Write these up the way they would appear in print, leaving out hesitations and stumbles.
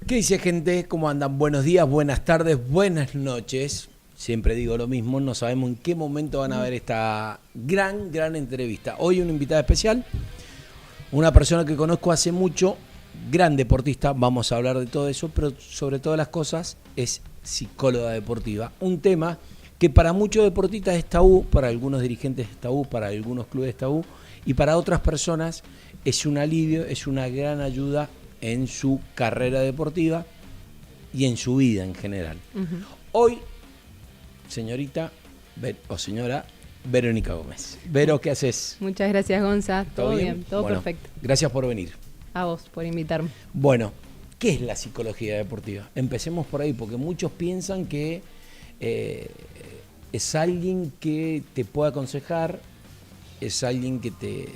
¿Qué dice, gente? ¿Cómo andan? Buenos días, buenas tardes, buenas noches. Siempre digo lo mismo, no sabemos en qué momento van a ver esta gran entrevista. Hoy una invitada especial, una persona que conozco hace mucho, gran deportista, vamos a hablar de todo eso, pero sobre todas las cosas es psicóloga deportiva. Un tema que para muchos deportistas es tabú, para algunos dirigentes es tabú, para algunos clubes es tabú, y para otras personas es un alivio, es una gran ayuda en su carrera deportiva y en su vida en general. Hoy, señorita o señora Verónica Gómez. Vero, ¿qué haces? Muchas gracias, Gonza. ¿Todo bien? Todo bueno, perfecto. Gracias por venir. A vos, por invitarme. Bueno, ¿qué es la psicología deportiva? Empecemos por ahí, porque muchos piensan que es alguien que te puede aconsejar, es alguien que te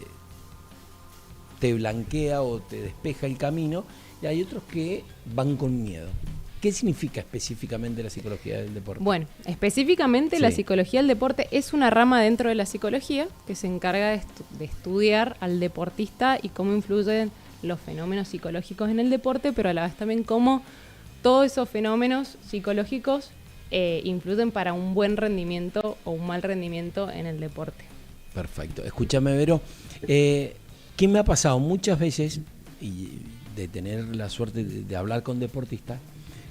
blanquea o te despeja el camino, y hay otros que van con miedo. ¿Qué significa específicamente la psicología del deporte? Bueno, específicamente la psicología del deporte es una rama dentro de la psicología que se encarga de estudiar al deportista y cómo influyen los fenómenos psicológicos en el deporte, pero a la vez también cómo todos esos fenómenos psicológicos influyen para un buen rendimiento o un mal rendimiento en el deporte. Perfecto. Escúchame, Vero. ¿Qué me ha pasado muchas veces, y de tener la suerte de hablar con deportistas?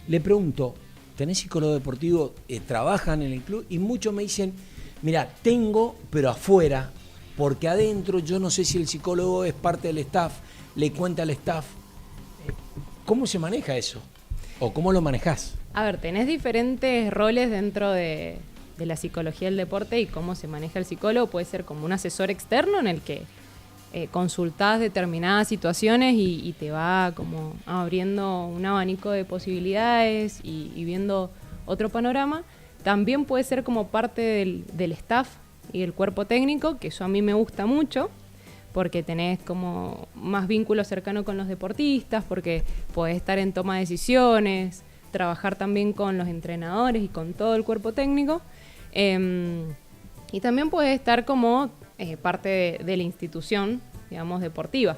Le pregunto, ¿tenés psicólogo deportivo? ¿Trabajan en el club? Y muchos me dicen, mira, tengo, pero afuera, porque adentro yo no sé si el psicólogo es parte del staff, le cuenta al staff. ¿Cómo se maneja eso? ¿O cómo lo manejás? A ver, tenés diferentes roles dentro de la psicología del deporte y cómo se maneja el psicólogo. Puede ser como un asesor externo en el que consultás determinadas situaciones y te va como abriendo un abanico de posibilidades y viendo otro panorama. También puede ser como parte del staff y del cuerpo técnico, que eso a mí me gusta mucho, porque tenés como más vínculo cercano con los deportistas, porque podés estar en toma de decisiones, trabajar también con los entrenadores y con todo el cuerpo técnico. Y también puede estar como parte de la institución, digamos, deportiva.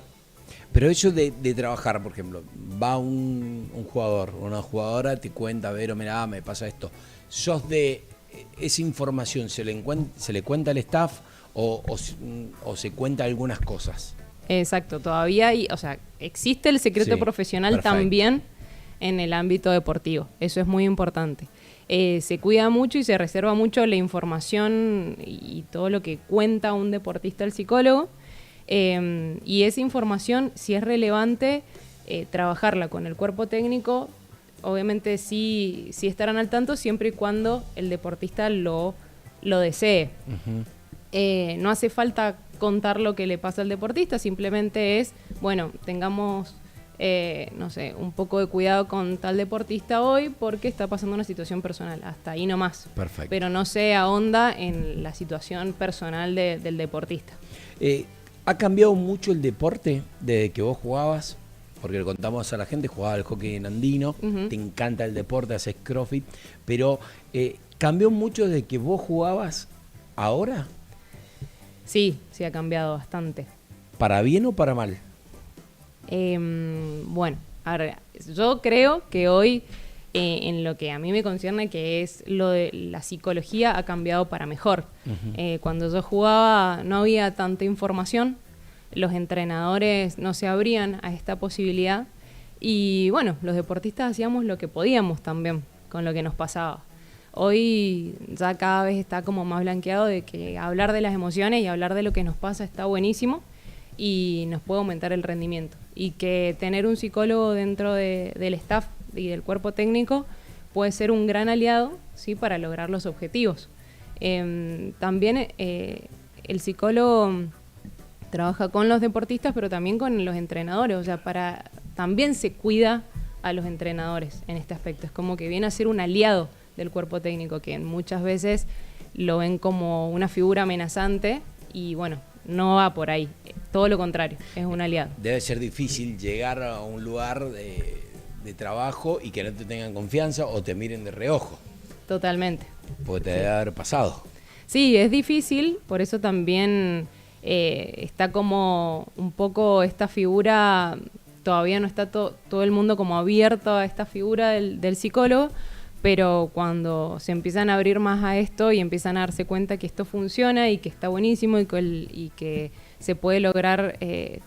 Pero eso de trabajar, por ejemplo, va un jugador o una jugadora, te cuenta, Vero, mira, me pasa esto. ¿Sos de esa información, se le cuenta al staff o se cuenta algunas cosas? Exacto, todavía existe el secreto profesional. Perfecto. También en el ámbito deportivo, eso es muy importante. Se cuida mucho y se reserva mucho la información y todo lo que cuenta un deportista al psicólogo, y esa información, si es relevante, trabajarla con el cuerpo técnico, obviamente sí estarán al tanto siempre y cuando el deportista lo desee. No hace falta contar lo que le pasa al deportista, simplemente es, bueno, tengamos un poco de cuidado con tal deportista hoy porque está pasando una situación personal, hasta ahí nomás. Perfecto. Pero no se ahonda en la situación personal del deportista. ¿Ha cambiado mucho el deporte desde que vos jugabas? Porque le contamos a la gente, jugaba al hockey en andino, te encanta el deporte, haces crossfit, pero ¿cambió mucho desde que vos jugabas ahora? Sí ha cambiado bastante. ¿Para bien o para mal? Bueno, a ver, yo creo que hoy, en lo que a mí me concierne, que es lo de la psicología, ha cambiado para mejor. Cuando yo jugaba no había tanta información, los entrenadores no se abrían a esta posibilidad y bueno, los deportistas hacíamos lo que podíamos también con lo que nos pasaba. Hoy ya cada vez está como más blanqueado de que hablar de las emociones y hablar de lo que nos pasa está buenísimo y nos puede aumentar el rendimiento. Y que tener un psicólogo dentro del staff y del cuerpo técnico puede ser un gran aliado, ¿sí?, para lograr los objetivos. También el psicólogo trabaja con los deportistas, pero también con los entrenadores. O sea, también se cuida a los entrenadores en este aspecto. Es como que viene a ser un aliado del cuerpo técnico, que muchas veces lo ven como una figura amenazante y bueno, no va por ahí, todo lo contrario, es un aliado. Debe ser difícil llegar a un lugar de trabajo y que no te tengan confianza o te miren de reojo. Totalmente. Porque te debe haber pasado. Sí, es difícil, por eso también está como un poco esta figura todavía no está todo el mundo como abierto a esta figura del psicólogo, pero cuando se empiezan a abrir más a esto y empiezan a darse cuenta que esto funciona y que está buenísimo y que se puede lograr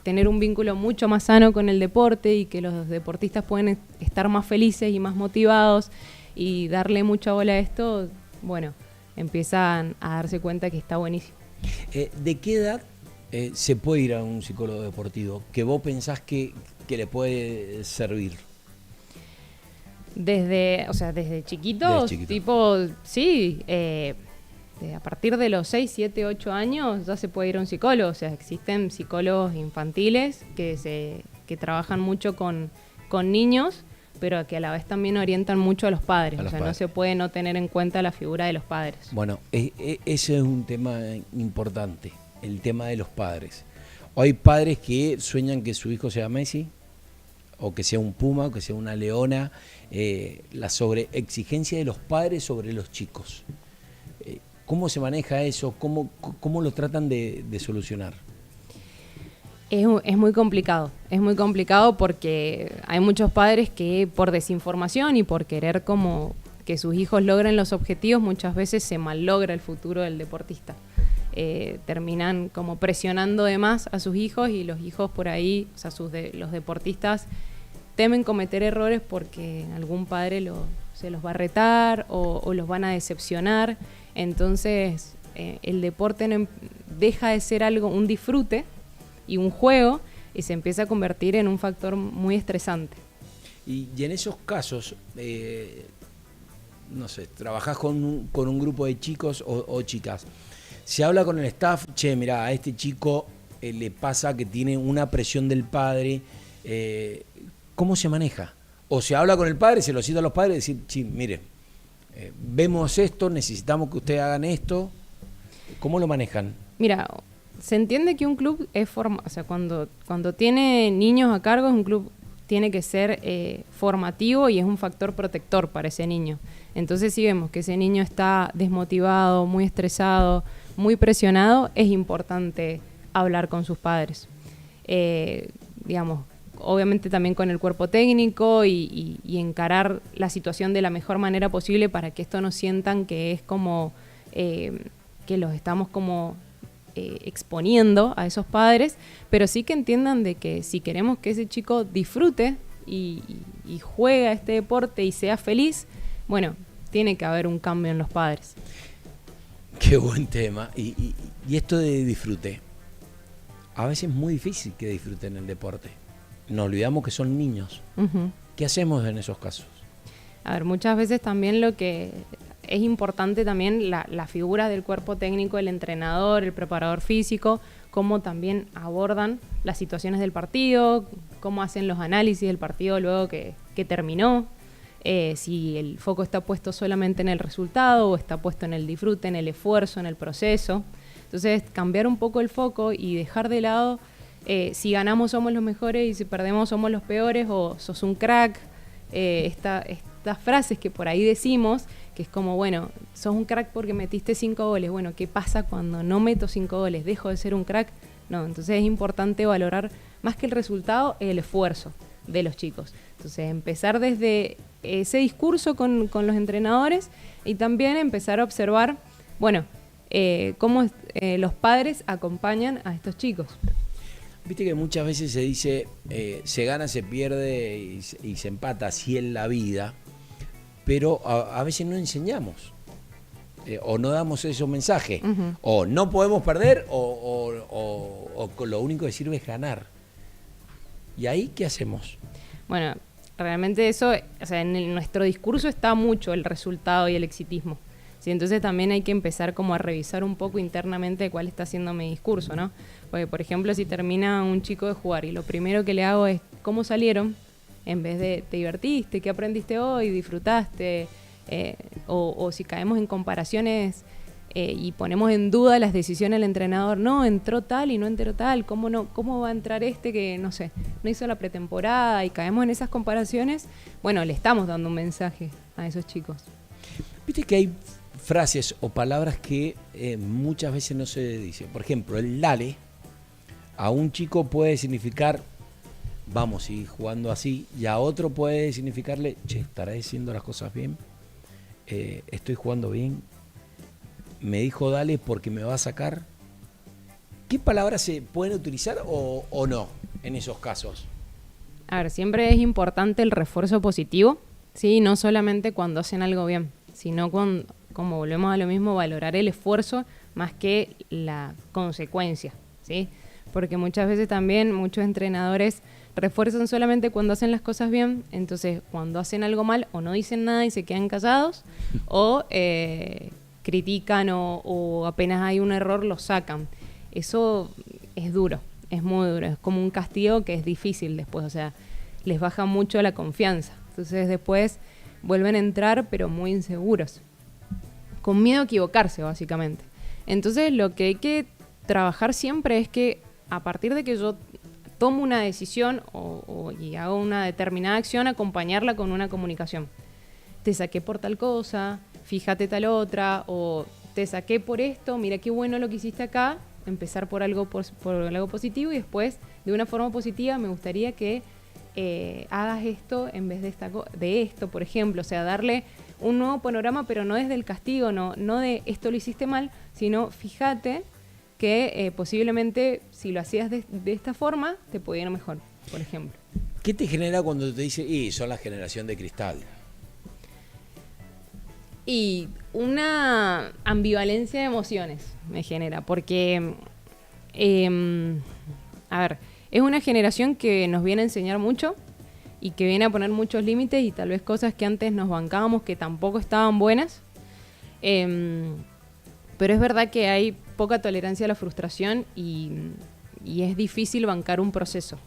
tener un vínculo mucho más sano con el deporte y que los deportistas pueden estar más felices y más motivados y darle mucha bola a esto, bueno, empiezan a darse cuenta que está buenísimo. ¿De qué edad se puede ir a un psicólogo deportivo que vos pensás que le puede servir? Desde chiquitos, tipo, sí, a partir de los 6, 7, 8 años ya se puede ir a un psicólogo. O sea, existen psicólogos infantiles que trabajan mucho con niños, pero que a la vez también orientan mucho a los padres. No se puede no tener en cuenta la figura de los padres. Bueno, ese es un tema importante, el tema de los padres. Hay padres que sueñan que su hijo sea Messi, o que sea un Puma, o que sea una Leona, la sobreexigencia de los padres sobre los chicos. ¿Cómo se maneja eso? ¿Cómo lo tratan de solucionar? Es muy complicado porque hay muchos padres que por desinformación y por querer como que sus hijos logren los objetivos, muchas veces se mallogra el futuro del deportista. Terminan como presionando de más a sus hijos y los hijos por ahí, o sea, los deportistas temen cometer errores porque algún padre se los va a retar o los van a decepcionar. Entonces el deporte deja de ser un disfrute y un juego y se empieza a convertir en un factor muy estresante. Y en esos casos, no sé, trabajás con un grupo de chicos o chicas, se habla con el staff, che, mirá, a este chico le pasa que tiene una presión del padre, ¿cómo se maneja? O se habla con el padre, se lo cita a los padres y decir, sí, mire, vemos esto, necesitamos que ustedes hagan esto. ¿Cómo lo manejan? Mira, se entiende que un club o sea, cuando tiene niños a cargo, un club tiene que ser formativo y es un factor protector para ese niño. Entonces, si vemos que ese niño está desmotivado, muy estresado, muy presionado, es importante hablar con sus padres. Digamos, obviamente también con el cuerpo técnico y encarar la situación de la mejor manera posible para que esto no sientan que es como que los estamos como exponiendo a esos padres, pero sí que entiendan de que si queremos que ese chico disfrute y juegue a este deporte y sea feliz, bueno, tiene que haber un cambio en los padres. Qué buen tema. Y esto de disfrute, a veces es muy difícil que disfruten el deporte. Nos olvidamos que son niños. Uh-huh. ¿Qué hacemos en esos casos? A ver, muchas veces también lo que es importante también la figura del cuerpo técnico, el entrenador, el preparador físico, cómo también abordan las situaciones del partido, cómo hacen los análisis del partido luego que terminó, si el foco está puesto solamente en el resultado o está puesto en el disfrute, en el esfuerzo, en el proceso. Entonces, cambiar un poco el foco y dejar de lado si ganamos somos los mejores y si perdemos somos los peores o sos un crack. Estas frases que por ahí decimos, que es como, bueno, sos un crack porque metiste 5 goles. Bueno, ¿qué pasa cuando no meto 5 goles? ¿Dejo de ser un crack? No, entonces es importante valorar más que el resultado, el esfuerzo de los chicos. Entonces, empezar desde ese discurso con los entrenadores y también empezar a observar, bueno, cómo los padres acompañan a estos chicos. Viste que muchas veces se dice, se gana, se pierde y se empata, así en la vida, pero a veces no enseñamos, o no damos esos mensajes, uh-huh. O no podemos perder, o lo único que sirve es ganar. ¿Y ahí qué hacemos? Bueno, realmente eso, o sea, nuestro discurso está mucho el resultado y el exitismo. Sí, entonces también hay que empezar como a revisar un poco internamente cuál está siendo mi discurso, ¿no? Porque, por ejemplo, si termina un chico de jugar y lo primero que le hago es ¿cómo salieron? En vez de ¿te divertiste? ¿Qué aprendiste hoy? ¿Disfrutaste? O si caemos en comparaciones y ponemos en duda las decisiones del entrenador, no, entró tal y no entró tal, ¿cómo va a entrar este que, no sé, no hizo la pretemporada? Y caemos en esas comparaciones, bueno, le estamos dando un mensaje a esos chicos. Viste que hay frases o palabras que muchas veces no se dicen. Por ejemplo, el dale a un chico puede significar vamos a seguir jugando así, y a otro puede significarle, che, ¿estará haciendo las cosas bien? Estoy jugando bien, me dijo dale porque me va a sacar. ¿Qué palabras se pueden utilizar o no en esos casos? A ver, siempre es importante el refuerzo positivo, ¿sí? No solamente cuando hacen algo bien, sino cuando, como volvemos a lo mismo, valorar el esfuerzo más que la consecuencia, ¿sí? Porque muchas veces también muchos entrenadores refuerzan solamente cuando hacen las cosas bien, entonces cuando hacen algo mal o no dicen nada y se quedan callados o critican o apenas hay un error lo sacan. Eso es duro, es muy duro, es como un castigo que es difícil después, o sea, les baja mucho la confianza. Entonces después vuelven a entrar pero muy inseguros, con miedo a equivocarse básicamente. Entonces lo que hay que trabajar siempre es que a partir de que yo tomo una decisión y hago una determinada acción, acompañarla con una comunicación. Te saqué por tal cosa, fíjate tal otra, o te saqué por esto, mira qué bueno lo que hiciste acá. Empezar por algo positivo y después, de una forma positiva, me gustaría que hagas esto en vez de esto, por ejemplo. O sea, darle un nuevo panorama, pero no desde el castigo, no de esto lo hiciste mal, sino fíjate que posiblemente si lo hacías de esta forma, te podía ir mejor, por ejemplo. ¿Qué te genera cuando te dice, son la generación de cristal? Y una ambivalencia de emociones me genera, porque, a ver, es una generación que nos viene a enseñar mucho y que viene a poner muchos límites y tal vez cosas que antes nos bancábamos que tampoco estaban buenas. Pero es verdad que hay poca tolerancia a la frustración y es difícil bancar un proceso.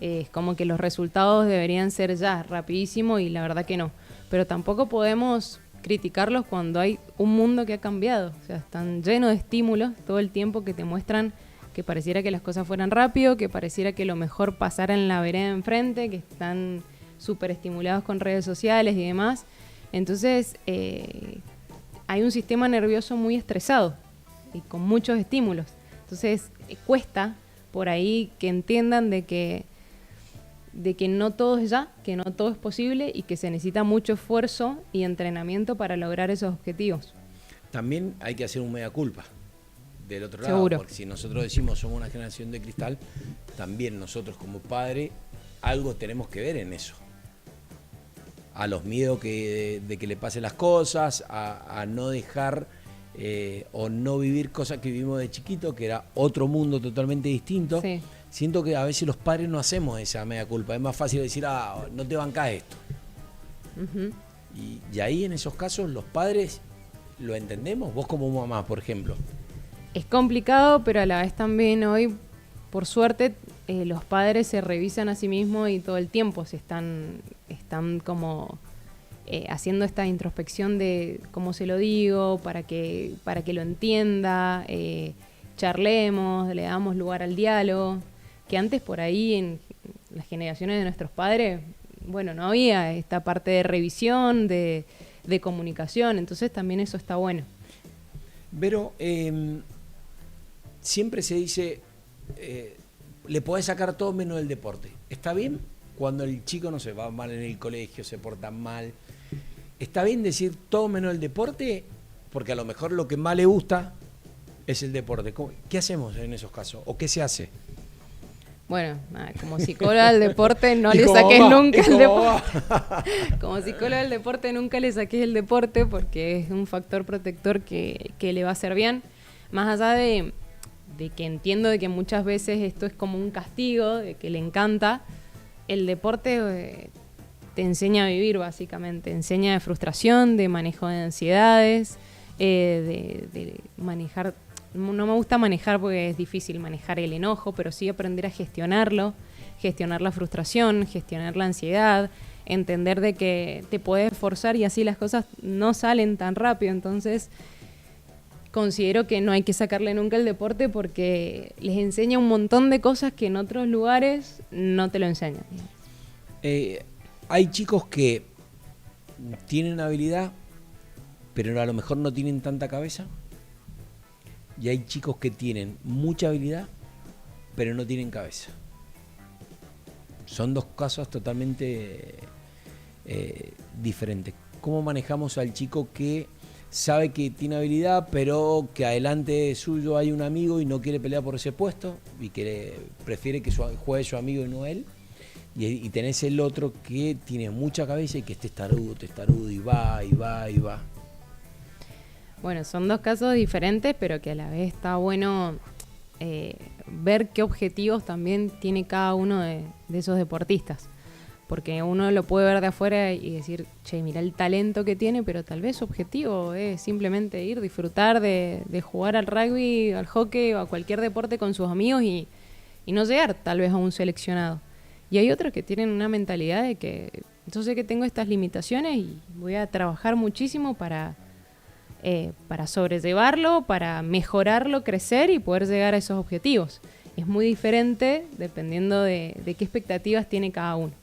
Es como que los resultados deberían ser ya, rapidísimo, y la verdad que no. Pero tampoco podemos criticarlos cuando hay un mundo que ha cambiado. O sea, están llenos de estímulos todo el tiempo que te muestran que pareciera que las cosas fueran rápido, que pareciera que lo mejor pasara en la vereda de enfrente, que están súper estimulados con redes sociales y demás. Entonces, hay un sistema nervioso muy estresado y con muchos estímulos. Entonces, cuesta por ahí que entiendan de que no todo es ya, que no todo es posible y que se necesita mucho esfuerzo y entrenamiento para lograr esos objetivos. También hay que hacer un mea culpa del otro lado. Seguro. Porque si nosotros decimos somos una generación de cristal, también nosotros como padres algo tenemos que ver en eso. A los miedos de que le pasen las cosas, a no dejar o no vivir cosas que vivimos de chiquito, que era otro mundo totalmente distinto. Sí. Siento que a veces los padres no hacemos esa mea culpa. Es más fácil decir, no te bancás esto. Uh-huh. Y ahí en esos casos los padres lo entendemos. Vos como mamá, por ejemplo. Es complicado, pero a la vez también hoy, por suerte, los padres se revisan a sí mismos y todo el tiempo se están como haciendo esta introspección de cómo se lo digo, para que lo entienda, charlemos, le damos lugar al diálogo. Que antes por ahí en las generaciones de nuestros padres, bueno, no había esta parte de revisión, de comunicación, entonces también eso está bueno. Pero siempre se dice, le podés sacar todo menos el deporte. ¿Está bien? Cuando el chico no se va mal en el colegio, se porta mal. ¿Está bien decir todo menos el deporte? Porque a lo mejor lo que más le gusta es el deporte. ¿Qué hacemos en esos casos? ¿O qué se hace? Bueno, como psicóloga del deporte no le saques nunca el deporte. Como psicóloga del deporte nunca le saques el deporte porque es un factor protector que le va a hacer bien. Más allá de que entiendo de que muchas veces esto es como un castigo, de que le encanta, el deporte te enseña a vivir básicamente, enseña de frustración, de manejo de ansiedades, de manejar. No me gusta manejar porque es difícil manejar el enojo, pero sí aprender a gestionarlo, gestionar la frustración, gestionar la ansiedad, entender de que te puedes esforzar y así las cosas no salen tan rápido. Entonces, considero que no hay que sacarle nunca el deporte porque les enseña un montón de cosas que en otros lugares no te lo enseñan. Hay chicos que tienen habilidad, pero a lo mejor no tienen tanta cabeza. Y hay chicos que tienen mucha habilidad, pero no tienen cabeza. Son dos casos totalmente diferentes. ¿Cómo manejamos al chico que sabe que tiene habilidad, pero que adelante suyo hay un amigo y no quiere pelear por ese puesto y que prefiere que juegue su amigo y no él? Y tenés el otro que tiene mucha cabeza y que es testarudo y va, y va, y va. Bueno, son dos casos diferentes, pero que a la vez está bueno ver qué objetivos también tiene cada uno de esos deportistas. Porque uno lo puede ver de afuera y decir, che, mira el talento que tiene, pero tal vez su objetivo es simplemente ir, disfrutar de jugar al rugby, al hockey o a cualquier deporte con sus amigos y no llegar tal vez a un seleccionado. Y hay otros que tienen una mentalidad de que yo sé que tengo estas limitaciones y voy a trabajar muchísimo para sobrellevarlo, para mejorarlo, crecer y poder llegar a esos objetivos. Es muy diferente dependiendo de qué expectativas tiene cada uno.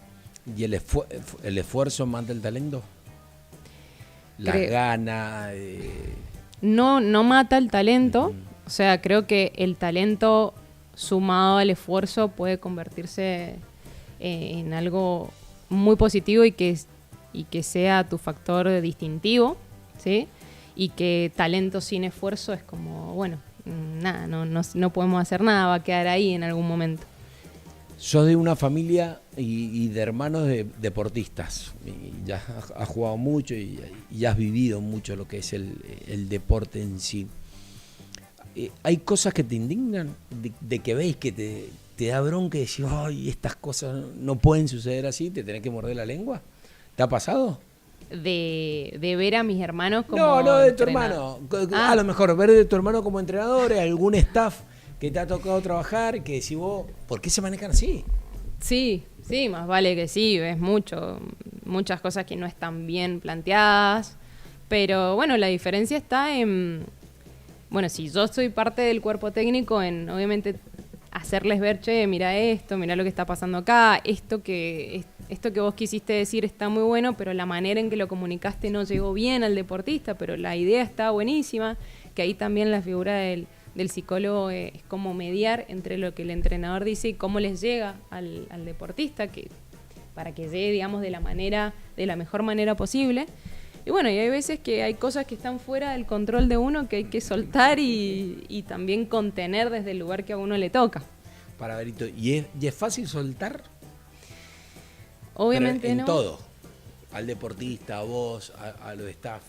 ¿Y el esfuerzo mata el talento? La gana. No mata el talento. O sea, creo que el talento sumado al esfuerzo puede convertirse en algo muy positivo y que sea tu factor distintivo, ¿sí? Y que talento sin esfuerzo es como, bueno, nada, no podemos hacer nada, va a quedar ahí en algún momento. Sos de una familia y de hermanos deportistas. Y ya has jugado mucho y has vivido mucho lo que es el deporte en sí. ¿Hay cosas que te indignan? De que veis que te da bronca y decís, ay, estas cosas no pueden suceder así, te tenés que morder la lengua? ¿Te ha pasado? De ver a mis hermanos como No de tu hermano. A lo mejor ver de tu hermano como entrenadores, algún staff que te ha tocado trabajar, que decís vos, ¿por qué se manejan así? Sí, más vale que sí, ves muchas cosas que no están bien planteadas, pero bueno, la diferencia está en, bueno, si yo soy parte del cuerpo técnico, en obviamente hacerles ver, che, mira esto, mira lo que está pasando acá, esto que vos quisiste decir está muy bueno, pero la manera en que lo comunicaste no llegó bien al deportista, pero la idea está buenísima, que ahí también la figura del psicólogo es como mediar entre lo que el entrenador dice y cómo les llega al deportista, para que llegue, digamos, de la mejor manera posible. Y bueno, y hay veces que hay cosas que están fuera del control de uno que hay que soltar y también contener desde el lugar que a uno le toca. Para Verito, ¿y es fácil soltar? Obviamente en no. todo, al deportista, a vos, a los staff.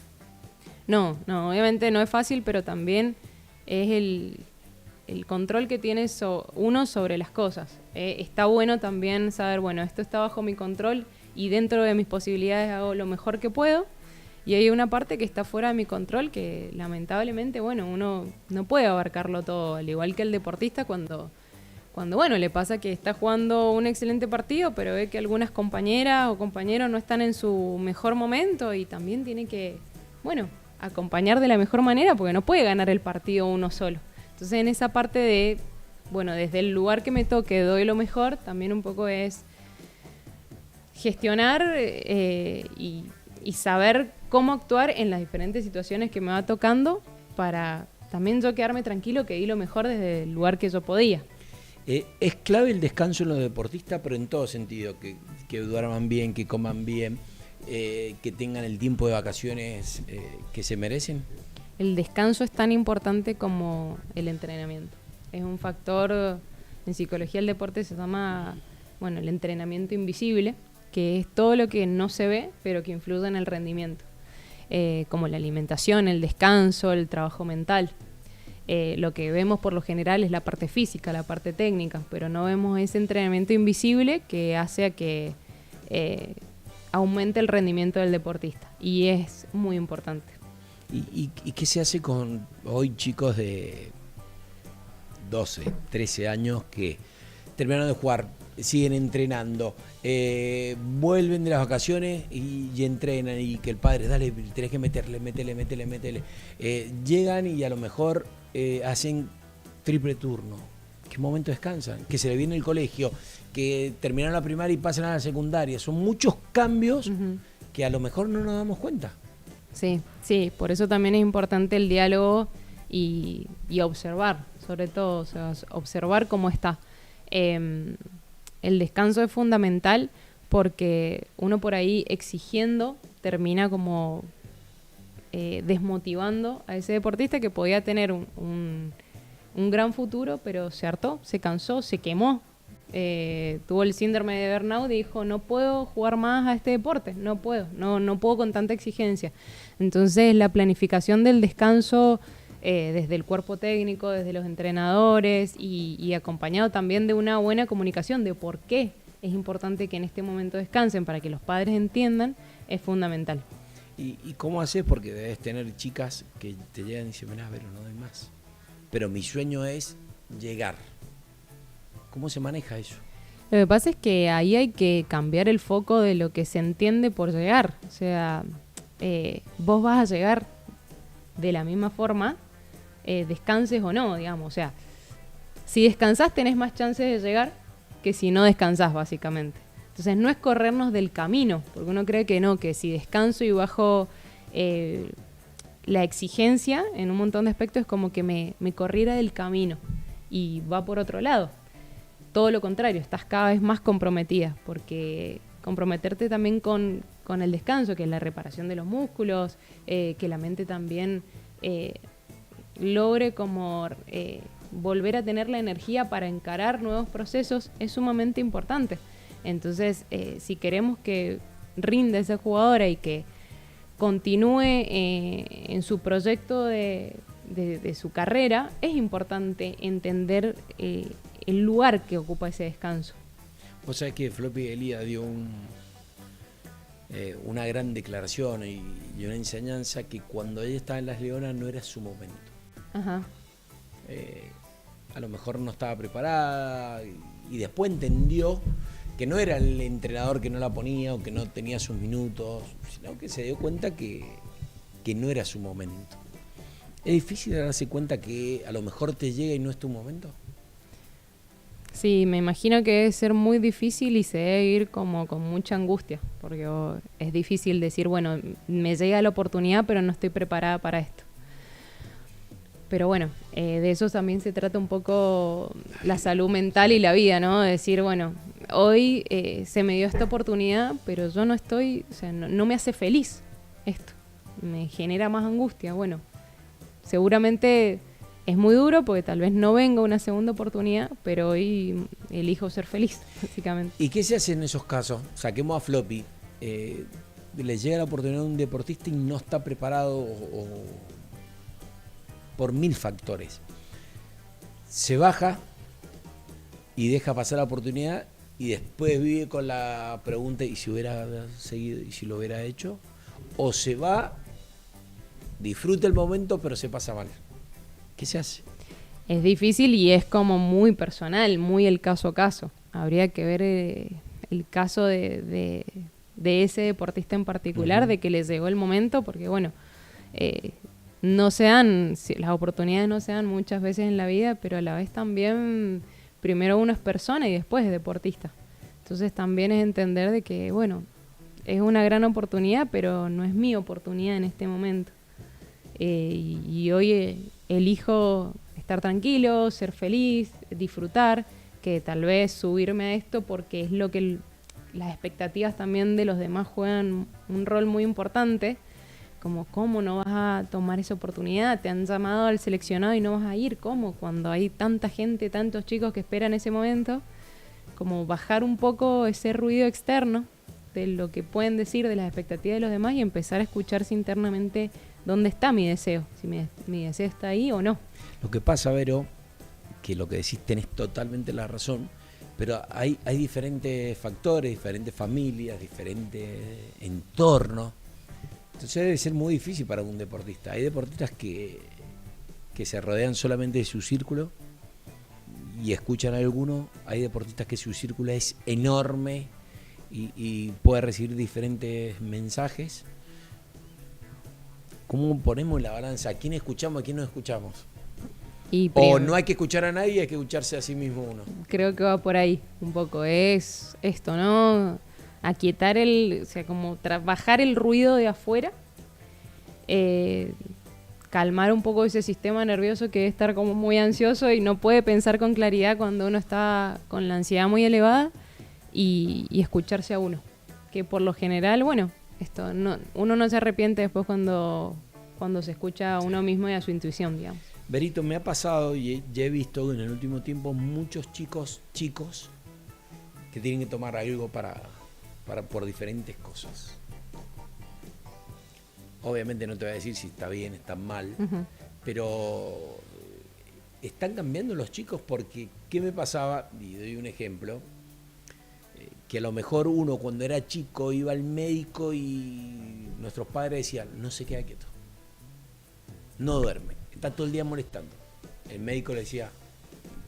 No, obviamente no es fácil, pero también es el control que tiene uno sobre las cosas. Está bueno también saber, bueno, esto está bajo mi control y dentro de mis posibilidades hago lo mejor que puedo. Y hay una parte que está fuera de mi control que lamentablemente, bueno, uno no puede abarcarlo todo. Al igual que el deportista cuando bueno, le pasa que está jugando un excelente partido, pero ve que algunas compañeras o compañeros no están en su mejor momento y también tiene que, bueno, acompañar de la mejor manera porque no puede ganar el partido uno solo. Entonces en esa parte de, bueno, desde el lugar que me toque doy lo mejor, también un poco es gestionar y saber cómo actuar en las diferentes situaciones que me va tocando para también yo quedarme tranquilo que di lo mejor desde el lugar que yo podía. Es clave el descanso en los deportistas, pero en todo sentido, que duerman bien, que coman bien, que tengan el tiempo de vacaciones que se merecen. El descanso es tan importante como el entrenamiento. Es un factor, en psicología del deporte se llama, bueno, el entrenamiento invisible, que es todo lo que no se ve, pero que influye en el rendimiento, como la alimentación, el descanso, el trabajo mental. Lo que vemos por lo general es la parte física, la parte técnica, pero no vemos ese entrenamiento invisible que hace a que aumente el rendimiento del deportista, y es muy importante. ¿Y qué se hace con hoy chicos de 12, 13 años que terminaron de jugar, siguen entrenando, vuelven de las vacaciones y entrenan, y que el padre, dale, tenés que métele, llegan y a lo mejor hacen triple turno? ¿Qué momento descansan? Que se le viene el colegio, que terminaron la primaria y pasan a la secundaria. Son muchos cambios que a lo mejor no nos damos cuenta. Sí, por eso también es importante el diálogo y observar, sobre todo, o sea, observar cómo está. el descanso es fundamental porque uno por ahí exigiendo termina como desmotivando a ese deportista que podía tener un gran futuro, pero se hartó, se cansó, se quemó. Tuvo el síndrome de burnout y dijo, no puedo jugar más a este deporte, no puedo con tanta exigencia. Entonces la planificación del descanso desde el cuerpo técnico, desde los entrenadores y acompañado también de una buena comunicación de por qué es importante que en este momento descansen para que los padres entiendan, es fundamental. ¿Y cómo haces? Porque debes tener chicas que te llegan y dicen, mirá, pero no doy más. Pero mi sueño es llegar. ¿Cómo se maneja eso? Lo que pasa es que ahí hay que cambiar el foco de lo que se entiende por llegar. O sea, vos vas a llegar de la misma forma, descanses o no, digamos. O sea, si descansás tenés más chances de llegar que si no descansás, básicamente. Entonces no es corrernos del camino, porque uno cree que no, que si descanso y bajo la exigencia en un montón de aspectos es como que me corriera del camino y va por otro lado. Todo lo contrario, estás cada vez más comprometida, porque comprometerte también con el descanso, que es la reparación de los músculos, que la mente también logre como volver a tener la energía para encarar nuevos procesos, es sumamente importante. Entonces, si queremos que rinda esa jugadora y que continúe en su proyecto de su carrera, es importante entender el lugar que ocupa ese descanso. Vos sabés que Floppy Elía dio una gran declaración y una enseñanza que cuando ella estaba en Las Leonas no era su momento. Ajá. A lo mejor no estaba preparada y después entendió que no era el entrenador que no la ponía o que no tenía sus minutos, sino que se dio cuenta que no era su momento. ¿Es difícil darse cuenta que a lo mejor te llega y no es tu momento? Sí, me imagino que debe ser muy difícil y se debe ir como con mucha angustia, porque es difícil decir, bueno, me llega la oportunidad, pero no estoy preparada para esto. Pero bueno, de eso también se trata un poco la salud mental y la vida, ¿no? De decir, bueno, hoy se me dio esta oportunidad, pero yo no estoy, o sea, no me hace feliz esto. Me genera más angustia. Bueno, seguramente es muy duro porque tal vez no venga una segunda oportunidad, pero hoy elijo ser feliz, básicamente. ¿Y qué se hace en esos casos? Saquemos a Floppy. Le llega la oportunidad a un deportista y no está preparado por 1000 factores. Se baja y deja pasar la oportunidad y después vive con la pregunta ¿y si hubiera seguido y si lo hubiera hecho? O se va, disfruta el momento pero se pasa mal. ¿Qué se hace? Es difícil y es como muy personal, muy el caso a caso. Habría que ver el caso de ese deportista en particular, de que le llegó el momento, porque bueno, las oportunidades no se dan muchas veces en la vida, pero a la vez también primero uno es persona y después es deportista. Entonces también es entender de que, bueno, es una gran oportunidad, pero no es mi oportunidad en este momento. Y hoy elijo estar tranquilo, ser feliz, disfrutar, que tal vez subirme a esto porque es lo que las expectativas también de los demás juegan un rol muy importante. Como, ¿cómo no vas a tomar esa oportunidad? Te han llamado al seleccionado y no vas a ir. ¿Cómo? Cuando hay tanta gente, tantos chicos que esperan ese momento. Como bajar un poco ese ruido externo de lo que pueden decir, de las expectativas de los demás y empezar a escucharse internamente dónde está mi deseo. Si mi deseo está ahí o no. Lo que pasa, Vero, que lo que decís tenés totalmente la razón, pero hay diferentes factores, diferentes familias, diferentes entornos. Entonces debe ser muy difícil para un deportista. Hay deportistas que se rodean solamente de su círculo y escuchan a alguno. Hay deportistas que su círculo es enorme y puede recibir diferentes mensajes. ¿Cómo ponemos la balanza? ¿A quién escuchamos, a quién no escuchamos? O no hay que escuchar a nadie, hay que escucharse a sí mismo uno. Creo que va por ahí un poco. Es esto, ¿no? Aquietar o sea, como bajar el ruido de afuera, calmar un poco ese sistema nervioso que debe estar como muy ansioso y no puede pensar con claridad cuando uno está con la ansiedad muy elevada, y escucharse a uno. Que por lo general, bueno, uno no se arrepiente después cuando se escucha a uno mismo y a su intuición, digamos. Berito, me ha pasado y ya he visto en el último tiempo muchos chicos que tienen que tomar algo por diferentes cosas. Obviamente no te voy a decir si está bien, está mal, pero están cambiando los chicos porque, ¿qué me pasaba? Y doy un ejemplo, que a lo mejor uno cuando era chico iba al médico y nuestros padres decían, no se queda quieto, no duerme, está todo el día molestando. El médico le decía,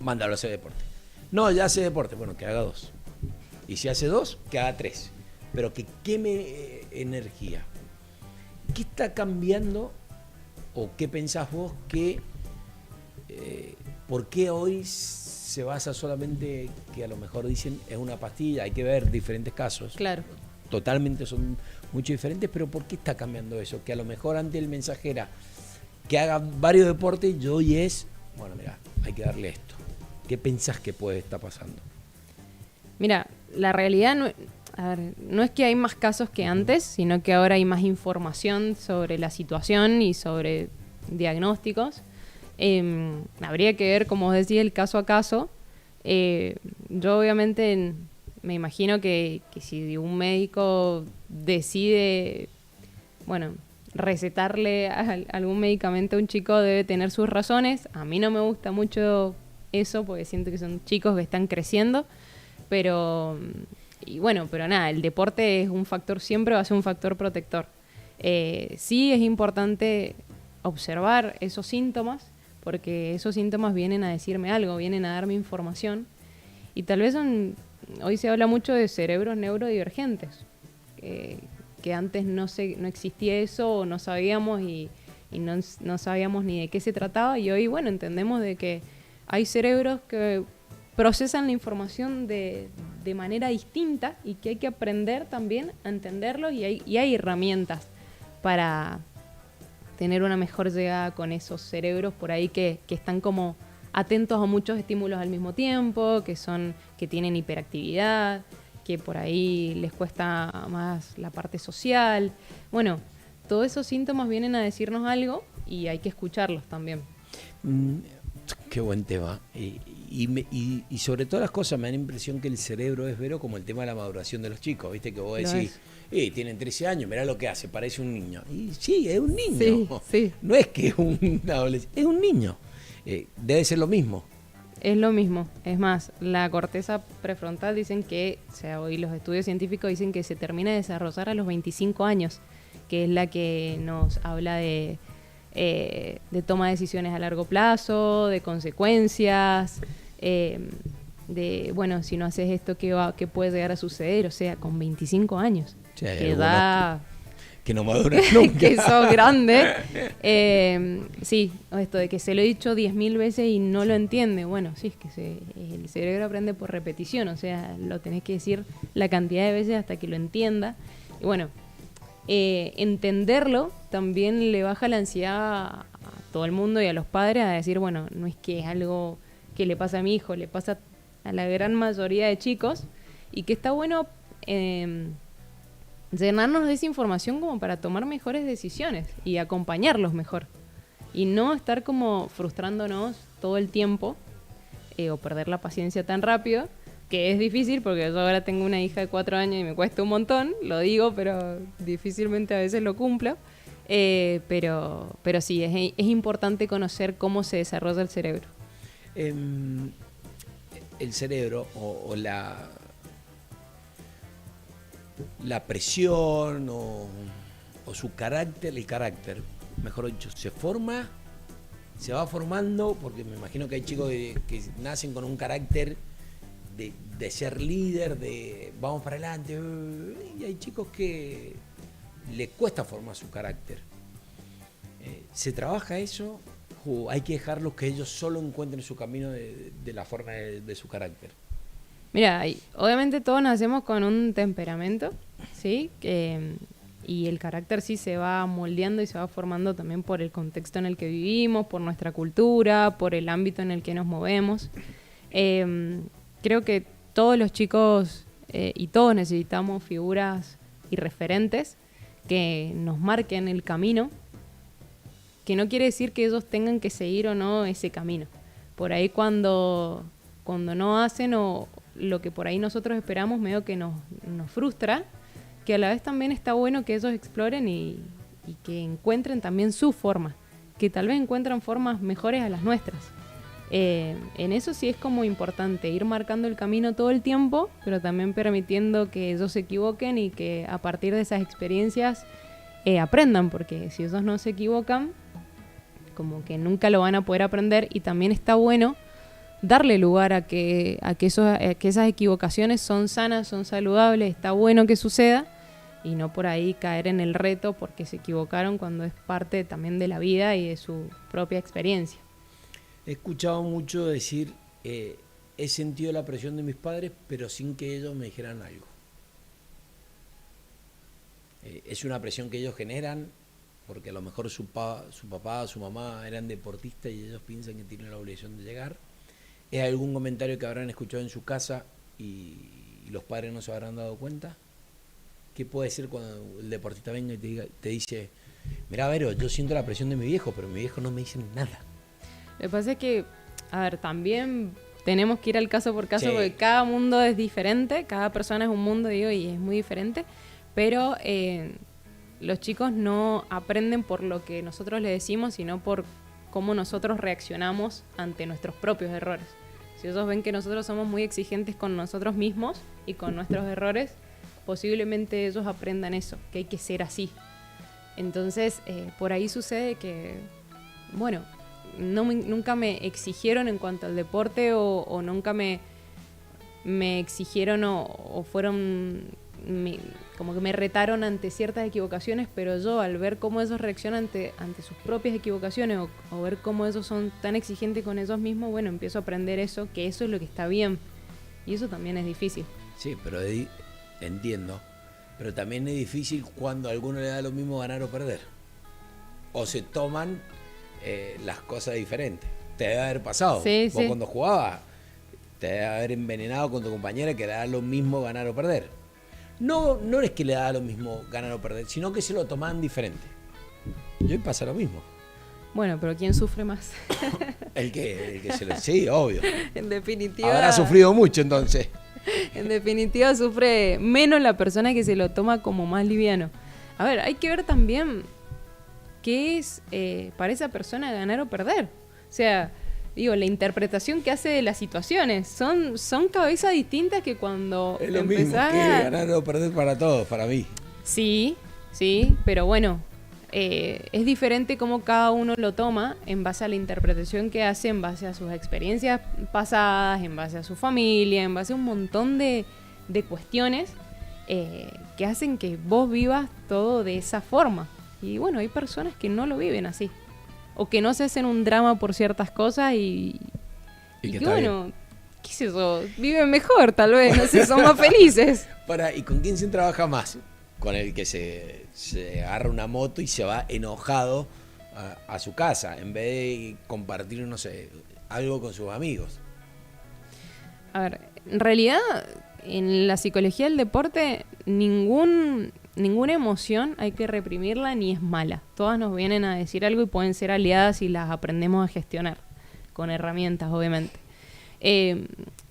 mándalo a hacer deporte. No, ya hace deporte, bueno, que haga 2. Y si hace 2, que haga 3. Pero que queme energía. ¿Qué está cambiando o qué pensás vos que por qué hoy se basa solamente que a lo mejor dicen es una pastilla? Hay que ver diferentes casos. Claro. Totalmente son mucho diferentes, pero ¿por qué está cambiando eso? Que a lo mejor antes el mensaje era que haga varios deportes y hoy es, bueno, mira, hay que darle esto. ¿Qué pensás que puede estar pasando? Mira, la realidad no es que hay más casos que antes, sino que ahora hay más información sobre la situación y sobre diagnósticos. Habría que ver, como os decía, el caso a caso. Yo obviamente me imagino que si un médico decide, bueno, recetarle algún medicamento a un chico debe tener sus razones. A mí no me gusta mucho eso porque siento que son chicos que están creciendo, pero nada, el deporte es un factor, siempre va a ser un factor protector. Sí es importante observar esos síntomas, porque esos síntomas vienen a decirme algo, vienen a darme información, y tal vez hoy se habla mucho de cerebros neurodivergentes, que antes no existía eso, o no sabíamos y no sabíamos ni de qué se trataba, y hoy, bueno, entendemos de que hay cerebros que procesan la información de manera distinta y que hay que aprender también a entenderlos, y hay herramientas para tener una mejor llegada con esos cerebros por ahí que están como atentos a muchos estímulos al mismo tiempo, que tienen hiperactividad, que por ahí les cuesta más la parte social. Bueno, todos esos síntomas vienen a decirnos algo y hay que escucharlos también. Qué buen tema. Y sobre todas las cosas me da la impresión que el cerebro es vero como el tema de la maduración de los chicos, ¿viste? Que vos decís, tienen 13 años, mirá lo que hace, parece un niño. Y sí, es un niño. Sí, sí. No es que es un adolescente, es un niño. Debe ser lo mismo. Es lo mismo. Es más, la corteza prefrontal dicen que, o sea, hoy los estudios científicos dicen que se termina de desarrollar a los 25 años, que es la que nos habla de toma de decisiones a largo plazo, de consecuencias, de, bueno, si no haces esto, ¿qué puede llegar a suceder? O sea, con 25 años. Sí, que da... Que no madura nunca. Que sos grande. Sí, esto de que se lo he dicho 10.000 veces y no lo entiende. Bueno, sí, es que el cerebro aprende por repetición. O sea, lo tenés que decir la cantidad de veces hasta que lo entienda. Y bueno, entenderlo también le baja la ansiedad a todo el mundo y a los padres a decir, bueno, no es que es algo que le pasa a mi hijo, le pasa a la gran mayoría de chicos, y que está bueno llenarnos de esa información como para tomar mejores decisiones y acompañarlos mejor, y no estar como frustrándonos todo el tiempo o perder la paciencia tan rápido, que es difícil porque yo ahora tengo una hija de 4 años y me cuesta un montón, lo digo, pero difícilmente a veces lo cumplo. Pero sí, es importante conocer cómo se desarrolla el cerebro. El cerebro o la presión o su carácter, el carácter, mejor dicho, se va formando, porque me imagino que hay chicos que nacen con un carácter de ser líder, de vamos para adelante, y hay chicos que le cuesta formar su carácter. ¿Se trabaja eso o hay que dejarlos que ellos solo encuentren su camino de la forma de su carácter? Mira, obviamente todos nacemos con un temperamento, ¿sí? Y el carácter sí se va moldeando y se va formando también por el contexto en el que vivimos, por nuestra cultura, por el ámbito en el que nos movemos. Creo que todos los chicos y todos necesitamos figuras y referentes que nos marquen el camino, que no quiere decir que ellos tengan que seguir o no ese camino. Por ahí cuando no hacen o lo que por ahí nosotros esperamos, medio que nos frustra, que a la vez también está bueno que ellos exploren y que encuentren también su forma, que tal vez encuentran formas mejores a las nuestras. En eso sí es como importante ir marcando el camino todo el tiempo, pero también permitiendo que ellos se equivoquen y que a partir de esas experiencias aprendan, porque si ellos no se equivocan, como que nunca lo van a poder aprender. Y también está bueno darle lugar a que esas equivocaciones son sanas, son saludables, está bueno que suceda, y no por ahí caer en el reto porque se equivocaron, cuando es parte también de la vida y de su propia experiencia. He escuchado mucho decir, he sentido la presión de mis padres, pero sin que ellos me dijeran algo. Es una presión que ellos generan, porque a lo mejor su papá, su mamá eran deportistas y ellos piensan que tienen la obligación de llegar. ¿Es algún comentario que habrán escuchado en su casa y los padres no se habrán dado cuenta? ¿Qué puede ser cuando el deportista venga y te dice, mirá, Vero, yo siento la presión de mi viejo, pero mi viejo no me dice nada? Lo que pasa es que, a ver, también tenemos que ir al caso por caso, sí, porque cada mundo es diferente, cada persona es un mundo, digo, y es muy diferente, pero los chicos no aprenden por lo que nosotros les decimos, sino por cómo nosotros reaccionamos ante nuestros propios errores. Si ellos ven que nosotros somos muy exigentes con nosotros mismos y con nuestros errores, posiblemente ellos aprendan eso, que hay que ser así. Entonces, por ahí sucede que, bueno, nunca me exigieron en cuanto al deporte o nunca me exigieron o fueron, como que me retaron ante ciertas equivocaciones, pero yo al ver cómo ellos reaccionan ante sus propias equivocaciones o ver cómo ellos son tan exigentes con ellos mismos, bueno, empiezo a aprender eso, que eso es lo que está bien, y eso también es difícil. Sí, pero entiendo, pero también es difícil cuando a alguno le da lo mismo ganar o perder, o se toman las cosas diferentes. Te debe haber pasado. Sí, vos sí. Cuando jugabas te debe haber envenenado con tu compañera, que le da lo mismo ganar o perder. No es que le da lo mismo ganar o perder, sino que se lo toman diferente. Y hoy pasa lo mismo. Bueno, pero ¿quién sufre más? El que se lo... Sí, obvio. En definitiva... Habrá sufrido mucho entonces. En definitiva sufre menos la persona que se lo toma como más liviano. A ver, hay que ver también qué es para esa persona ganar o perder. O sea, digo, la interpretación que hace de las situaciones son cabezas distintas que cuando es lo mismo, que ganar o perder para todos, para mí. Sí, pero bueno, es diferente cómo cada uno lo toma en base a la interpretación que hace, en base a sus experiencias pasadas, en base a su familia, en base a un montón de cuestiones que hacen que vos vivas todo de esa forma. Y bueno, hay personas que no lo viven así, o que no se hacen un drama por ciertas cosas y que bueno, bien. Qué sé yo, viven mejor tal vez, no sé, son más felices. ¿Y con quién se trabaja más? Con el que se agarra una moto y se va enojado a su casa, en vez de compartir, no sé, algo con sus amigos. A ver, en realidad, en la psicología del deporte, ninguna emoción hay que reprimirla ni es mala. Todas nos vienen a decir algo y pueden ser aliadas y las aprendemos a gestionar con herramientas, obviamente.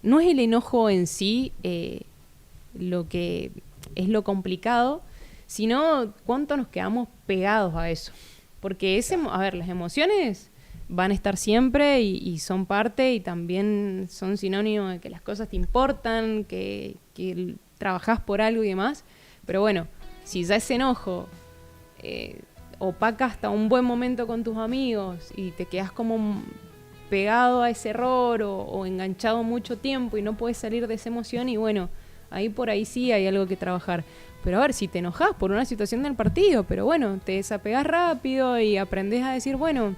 No es el enojo en sí lo que es lo complicado, sino cuánto nos quedamos pegados a eso. Porque las emociones van a estar siempre y son parte y también son sinónimo de que las cosas te importan, que trabajás por algo y demás. Pero bueno, si ya ese enojo opaca hasta un buen momento con tus amigos y te quedas como pegado a ese error o enganchado mucho tiempo y no puedes salir de esa emoción, y bueno, ahí por ahí sí hay algo que trabajar. Pero a ver, si te enojas por una situación del partido, pero bueno, te desapegás rápido y aprendés a decir, bueno,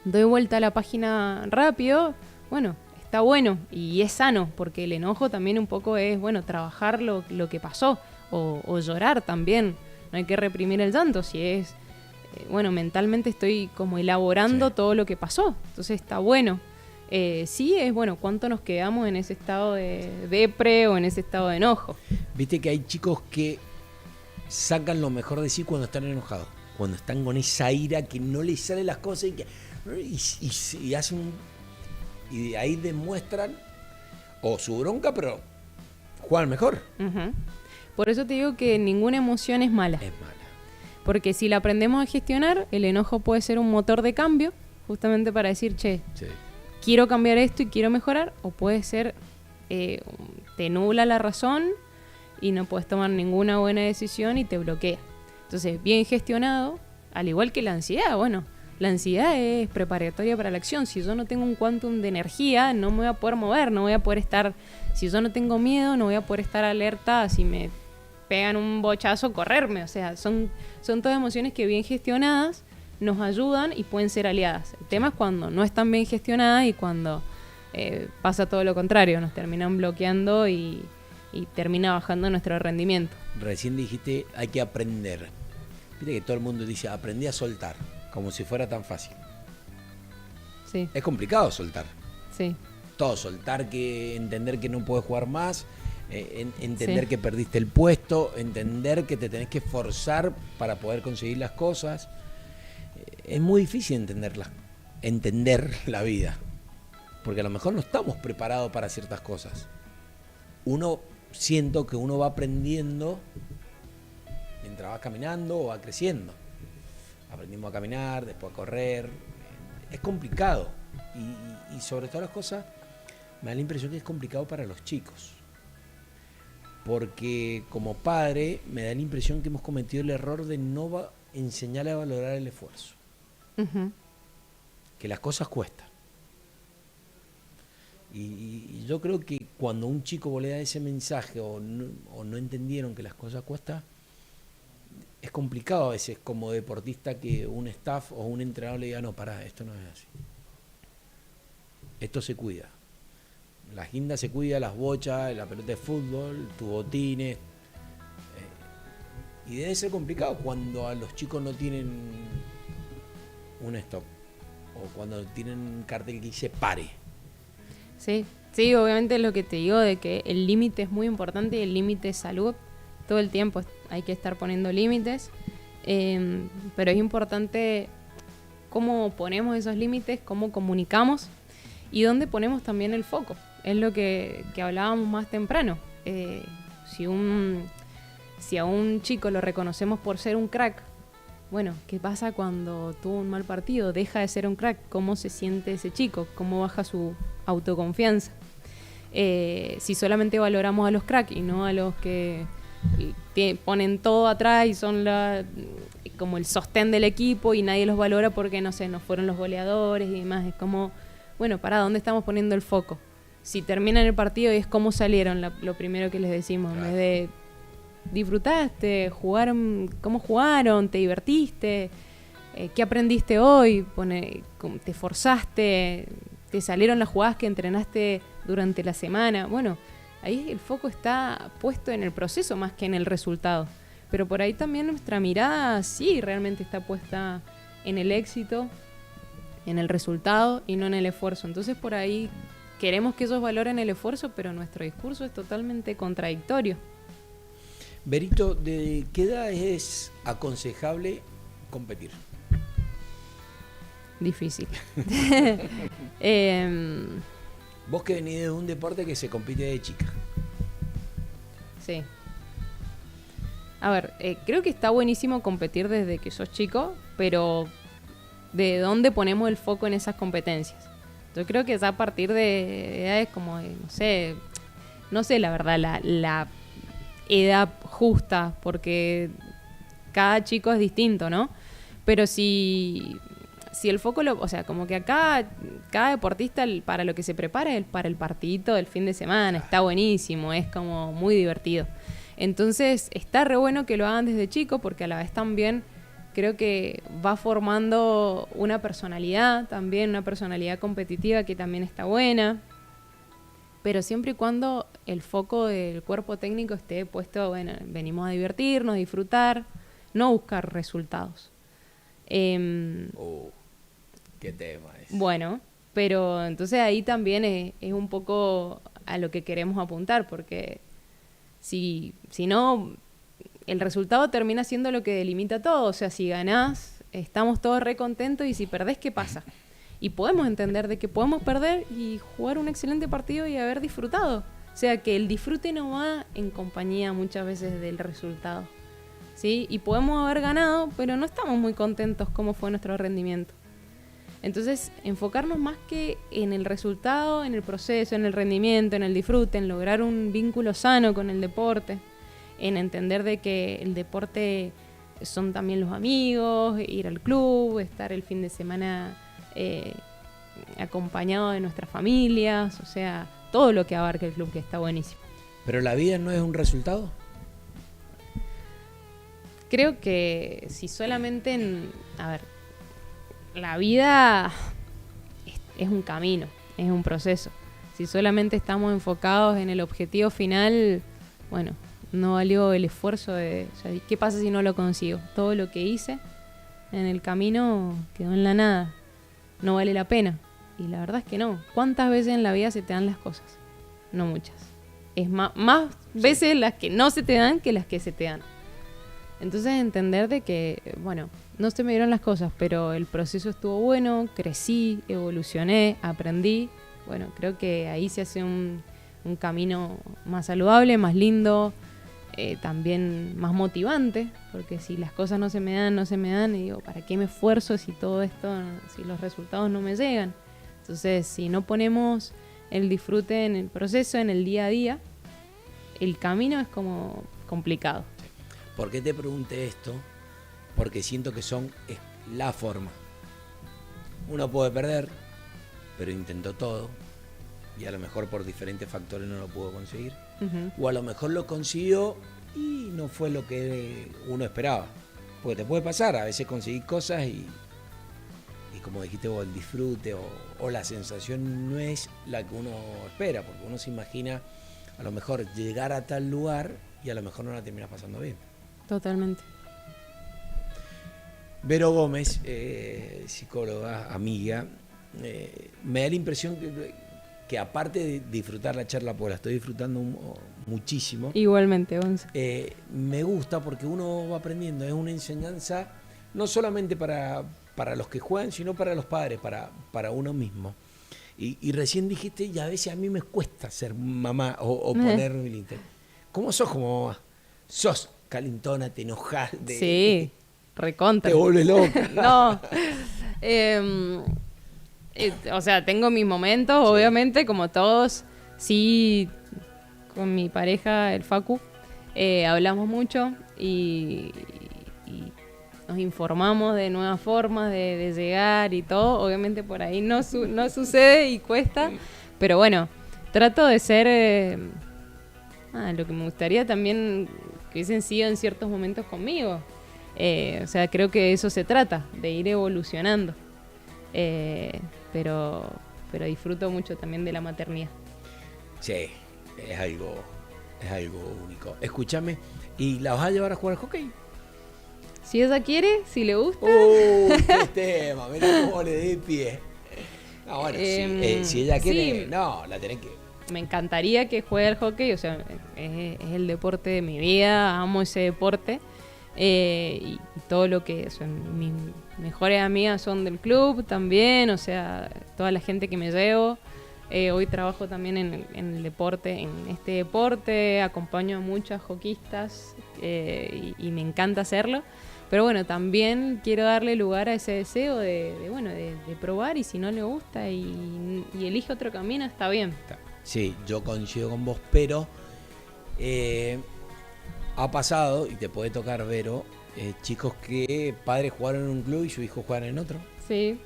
doy vuelta a la página rápido, bueno, está bueno y es sano, porque el enojo también un poco es, bueno, trabajar lo que pasó o llorar también. No hay que reprimir el llanto, si es, bueno, mentalmente estoy como elaborando todo lo que pasó, entonces está bueno. Sí es, bueno, cuánto nos quedamos en ese estado de depre o en ese estado de enojo. Viste que hay chicos que sacan lo mejor de sí cuando están enojados, cuando están con esa ira que no les salen las cosas y hacen y de ahí demuestran o su bronca, pero juegan mejor. Uh-huh. Por eso te digo que ninguna emoción es mala. Es mala. Porque si la aprendemos a gestionar, el enojo puede ser un motor de cambio, justamente para decir, che, Sí. quiero cambiar esto y quiero mejorar, o puede ser, te nubla la razón y no puedes tomar ninguna buena decisión y te bloquea. Entonces, bien gestionado, al igual que la ansiedad, bueno, la ansiedad es preparatoria para la acción. Si yo no tengo un quantum de energía, no me voy a poder mover, no voy a poder estar, si yo no tengo miedo, no voy a poder estar alerta, si me pegan un bochazo, correrme. O sea, son todas emociones que bien gestionadas nos ayudan y pueden ser aliadas. El tema es cuando no están bien gestionadas y cuando pasa todo lo contrario, nos terminan bloqueando y termina bajando nuestro rendimiento. Recién dijiste, hay que aprender. Viste que todo el mundo dice, aprendí a soltar, como si fuera tan fácil. Sí, Es complicado soltar. sí. Todo, soltar, que entender que no puedes jugar más, entender Sí. que perdiste el puesto, entender que te tenés que esforzar para poder conseguir las cosas. Es muy difícil entender la vida, porque a lo mejor no estamos preparados para ciertas cosas. Siento que uno va aprendiendo mientras va caminando o va creciendo. Aprendimos a caminar, después a correr. Es complicado. Y sobre todas las cosas, me da la impresión que es complicado para los chicos. Porque como padre, me da la impresión que hemos cometido el error de no enseñarle a valorar el esfuerzo. Uh-huh. Que las cosas cuestan. Y yo creo que cuando un chico vos le da ese mensaje o no entendieron que las cosas cuestan, es complicado a veces como deportista que un staff o un entrenador le diga, no, pará, esto no es así. Esto se cuida. La guinda se cuida, las bochas, la pelota de fútbol, tus botines. Y debe ser complicado cuando a los chicos no tienen un stop o cuando tienen un cartel que dice pare. Sí, sí, obviamente es lo que te digo de que el límite es muy importante y el límite es salud. Todo el tiempo hay que estar poniendo límites, pero es importante cómo ponemos esos límites, cómo comunicamos y dónde ponemos también el foco. Es lo que hablábamos más temprano. Si a un chico lo reconocemos por ser un crack, bueno, ¿qué pasa cuando tuvo un mal partido? Deja de ser un crack. ¿Cómo se siente ese chico? ¿Cómo baja su autoconfianza? Si solamente valoramos a los cracks y no a los que ponen todo atrás y son como el sostén del equipo y nadie los valora porque, no sé, no fueron los goleadores y demás. Es como, bueno, ¿para dónde estamos poniendo el foco? Si terminan el partido y es cómo salieron, lo primero que les decimos, Claro. en vez de disfrutaste, jugaron, cómo jugaron, te divertiste, qué aprendiste hoy, te esforzaste, te salieron las jugadas que entrenaste durante la semana. Bueno, ahí el foco está puesto en el proceso más que en el resultado. Pero por ahí también nuestra mirada sí realmente está puesta en el éxito, en el resultado y no en el esfuerzo. Entonces por ahí queremos que ellos valoren el esfuerzo, pero nuestro discurso es totalmente contradictorio. Berito, ¿de qué edad es aconsejable competir? Difícil. Vos que venís de un deporte que se compite de chica. Sí. A ver, creo que está buenísimo competir desde que sos chico, pero ¿de dónde ponemos el foco en esas competencias? Yo creo que es a partir de edades como, no sé la verdad, la edad justa, porque cada chico es distinto, ¿no? Pero si el foco, o sea, como que acá cada deportista para lo que se prepara es para el partidito del fin de semana, está buenísimo, es como muy divertido. Entonces está re bueno que lo hagan desde chico porque a la vez también creo que va formando una personalidad también, una personalidad competitiva que también está buena, pero siempre y cuando el foco del cuerpo técnico esté puesto, bueno, venimos a divertirnos, disfrutar, no buscar resultados. ¿Qué tema es? Bueno, Pero entonces ahí también es un poco a lo que queremos apuntar, porque si no, el resultado termina siendo lo que delimita todo. O sea, si ganás, estamos todos re contentos, y si perdés, ¿qué pasa? Y podemos entender de que podemos perder y jugar un excelente partido y haber disfrutado. O sea, que el disfrute no va en compañía muchas veces del resultado, ¿sí? Y podemos haber ganado, pero no estamos muy contentos como fue nuestro rendimiento. Entonces, enfocarnos más que en el resultado, en el proceso, en el rendimiento, en el disfrute, en lograr un vínculo sano con el deporte, en entender de que el deporte son también los amigos, ir al club, estar el fin de semana acompañado de nuestras familias, o sea, todo lo que abarca el club, que está buenísimo. ¿Pero la vida no es un resultado? Creo que si solamente la vida es un camino, es un proceso. Si solamente estamos enfocados en el objetivo final, bueno, no valió el esfuerzo de... O sea, ¿qué pasa si no lo consigo? Todo lo que hice en el camino quedó en la nada. No vale la pena. Y la verdad es que no. ¿Cuántas veces en la vida se te dan las cosas? No muchas. Es más veces las que no se te dan que las que se te dan. Entonces entender de que, bueno, no se me dieron las cosas, pero el proceso estuvo bueno, crecí, evolucioné, aprendí. Bueno, creo que ahí se hace un camino más saludable, más lindo, también más motivante, porque si las cosas no se me dan, y digo, ¿para qué me esfuerzo si todo esto, si los resultados no me llegan? Entonces, si no ponemos el disfrute en el proceso, en el día a día, el camino es como complicado. ¿Por qué te pregunté esto? Porque siento que es la forma. Uno puede perder, pero intentó todo, y a lo mejor por diferentes factores no lo pudo conseguir. O a lo mejor lo consiguió y no fue lo que uno esperaba. Porque te puede pasar, a veces conseguir cosas y como dijiste vos, el disfrute o la sensación no es la que uno espera, porque uno se imagina a lo mejor llegar a tal lugar y a lo mejor no la terminas pasando bien. Totalmente. Vero Gómez, psicóloga, amiga, me da la impresión que aparte de disfrutar la charla, pues la estoy disfrutando muchísimo. Igualmente, Gonza. Me gusta porque uno va aprendiendo, es una enseñanza no solamente para los que juegan, sino para los padres, para uno mismo. Y recién dijiste, y a veces a mí me cuesta ser mamá o poner mi límite. ¿Cómo sos como mamá? ¿Sos calentona, te enojás? Sí, recontra. Te vuelves loca. No. O sea, tengo mis momentos, sí, obviamente, como todos. Sí, con mi pareja, el Facu, hablamos mucho y nos informamos de nuevas formas de llegar y todo. Obviamente por ahí no sucede y cuesta, pero bueno, trato de ser lo que me gustaría también que hubiesen sido en ciertos momentos conmigo. O sea, creo que eso se trata, de ir evolucionando. Pero disfruto mucho también de la maternidad. Sí, es algo único. Escúchame, ¿y la vas a llevar a jugar al hockey? Si ella quiere, si le gusta. ¡Qué tema! Mirá cómo le dé pie. No, bueno, si ella quiere, sí, no, la tenés que... Me encantaría que juegue al hockey, o sea, es el deporte de mi vida, amo ese deporte. Y todo lo que son mis mejores amigas son del club también, o sea, toda la gente que me llevo. Hoy trabajo también en el deporte, en este deporte, acompaño a muchas hockeyistas y me encanta hacerlo. Pero bueno, también quiero darle lugar a ese deseo de probar, y si no le gusta y elige otro camino, está bien. Sí, yo coincido con vos, pero ha pasado, y te puede tocar, Vero, chicos que padres jugaron en un club y sus hijos juegan en otro. Sí.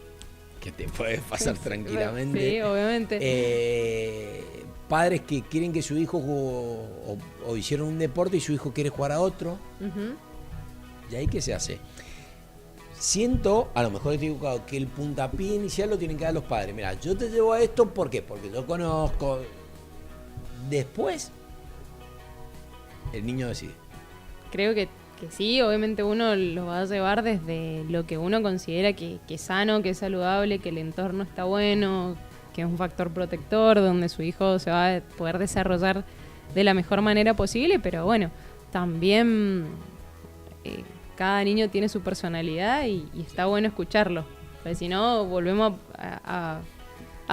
Que te puede pasar tranquilamente. Sí, obviamente. Padres que quieren que su hijo o hicieron un deporte y su hijo quiere jugar a otro. Uh-huh. ¿Y ahí qué se hace? Siento, a lo mejor estoy equivocado, que el puntapié inicial lo tienen que dar los padres. Mira, yo te llevo a esto, ¿por qué? Porque yo conozco. Después, el niño decide. Creo que que sí, obviamente uno lo va a llevar desde lo que uno considera que es sano, que es saludable, que el entorno está bueno, que es un factor protector, donde su hijo se va a poder desarrollar de la mejor manera posible, pero bueno, también cada niño tiene su personalidad y está bueno escucharlo, porque si no volvemos a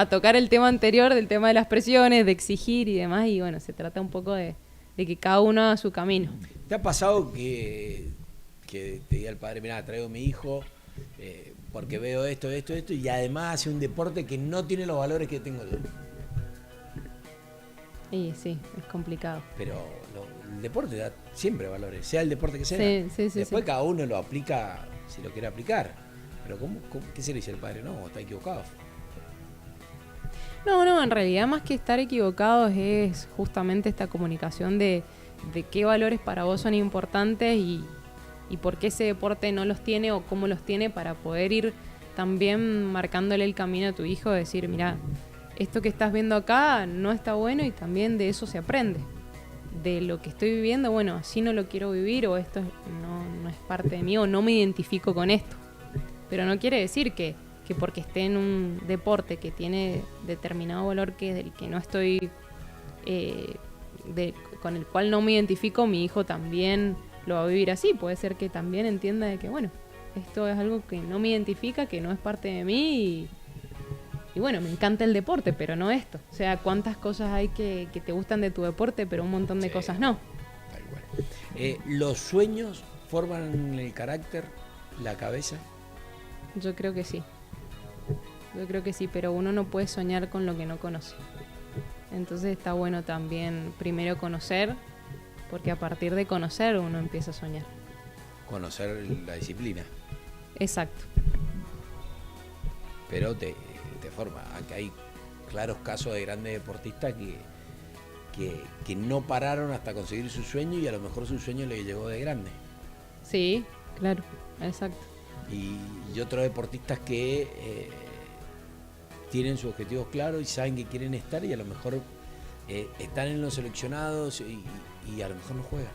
tocar el tema anterior, del tema de las presiones, de exigir y demás, y bueno, se trata un poco de que cada uno haga su camino. ¿Te ha pasado que te diga el padre, mirá, traigo a mi hijo porque veo esto, y además hace un deporte que no tiene los valores que tengo yo? Y sí, es complicado. Pero el deporte da siempre valores, sea el deporte que sea. Sí, Después cada uno lo aplica si lo quiere aplicar. Pero ¿qué se le dice al padre? No, está equivocado. No, en realidad más que estar equivocados es justamente esta comunicación de qué valores para vos son importantes y por qué ese deporte no los tiene o cómo los tiene, para poder ir también marcándole el camino a tu hijo, decir, mira, esto que estás viendo acá no está bueno, y también de eso se aprende. De lo que estoy viviendo, bueno, así no lo quiero vivir, o esto no es parte de mí, o no me identifico con esto. Pero no quiere decir que porque esté en un deporte que tiene determinado valor del que no estoy, con el cual no me identifico, mi hijo también lo va a vivir así. Puede ser que también entienda de que, bueno, esto es algo que no me identifica, que no es parte de mí, y bueno, me encanta el deporte, pero no esto. O sea, cuántas cosas hay que te gustan de tu deporte, pero un montón de cosas no. Tal cual. ¿Los sueños forman el carácter, la cabeza? Yo creo que sí, pero uno no puede soñar con lo que no conoce. Entonces está bueno también primero conocer, porque a partir de conocer uno empieza a soñar. Conocer la disciplina. Exacto. Pero te forma. Aquí hay claros casos de grandes deportistas que no pararon hasta conseguir su sueño, y a lo mejor su sueño le llegó de grande. Sí, claro, exacto. Y otros deportistas que tienen sus objetivos claros y saben que quieren estar, y a lo mejor están en los seleccionados y a lo mejor no juegan.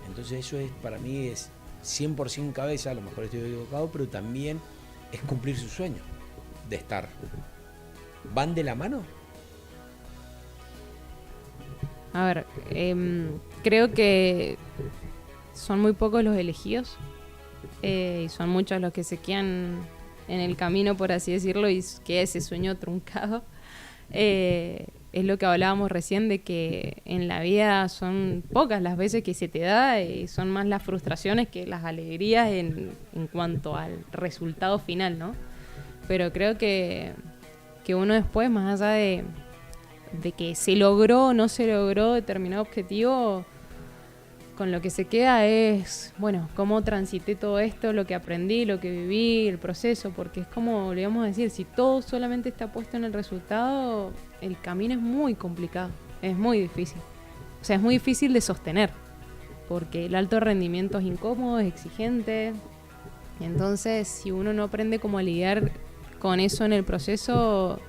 Entonces eso es, para mí es 100% cabeza, a lo mejor estoy equivocado, pero también es cumplir su sueño de estar. ¿Van de la mano? A ver, creo que son muy pocos los elegidos, y son muchos los que se quedan en el camino, por así decirlo, y queda ese sueño truncado. Es lo que hablábamos recién, de que en la vida son pocas las veces que se te da, y son más las frustraciones que las alegrías en cuanto al resultado final, ¿no? Pero creo que uno después, más allá de que se logró o no se logró determinado objetivo, con lo que se queda es, bueno, cómo transité todo esto, lo que aprendí, lo que viví, el proceso, porque es como le íbamos a decir, si todo solamente está puesto en el resultado, el camino es muy complicado, es muy difícil. O sea, es muy difícil de sostener, porque el alto rendimiento es incómodo, es exigente. Entonces, si uno no aprende cómo lidiar con eso en el proceso,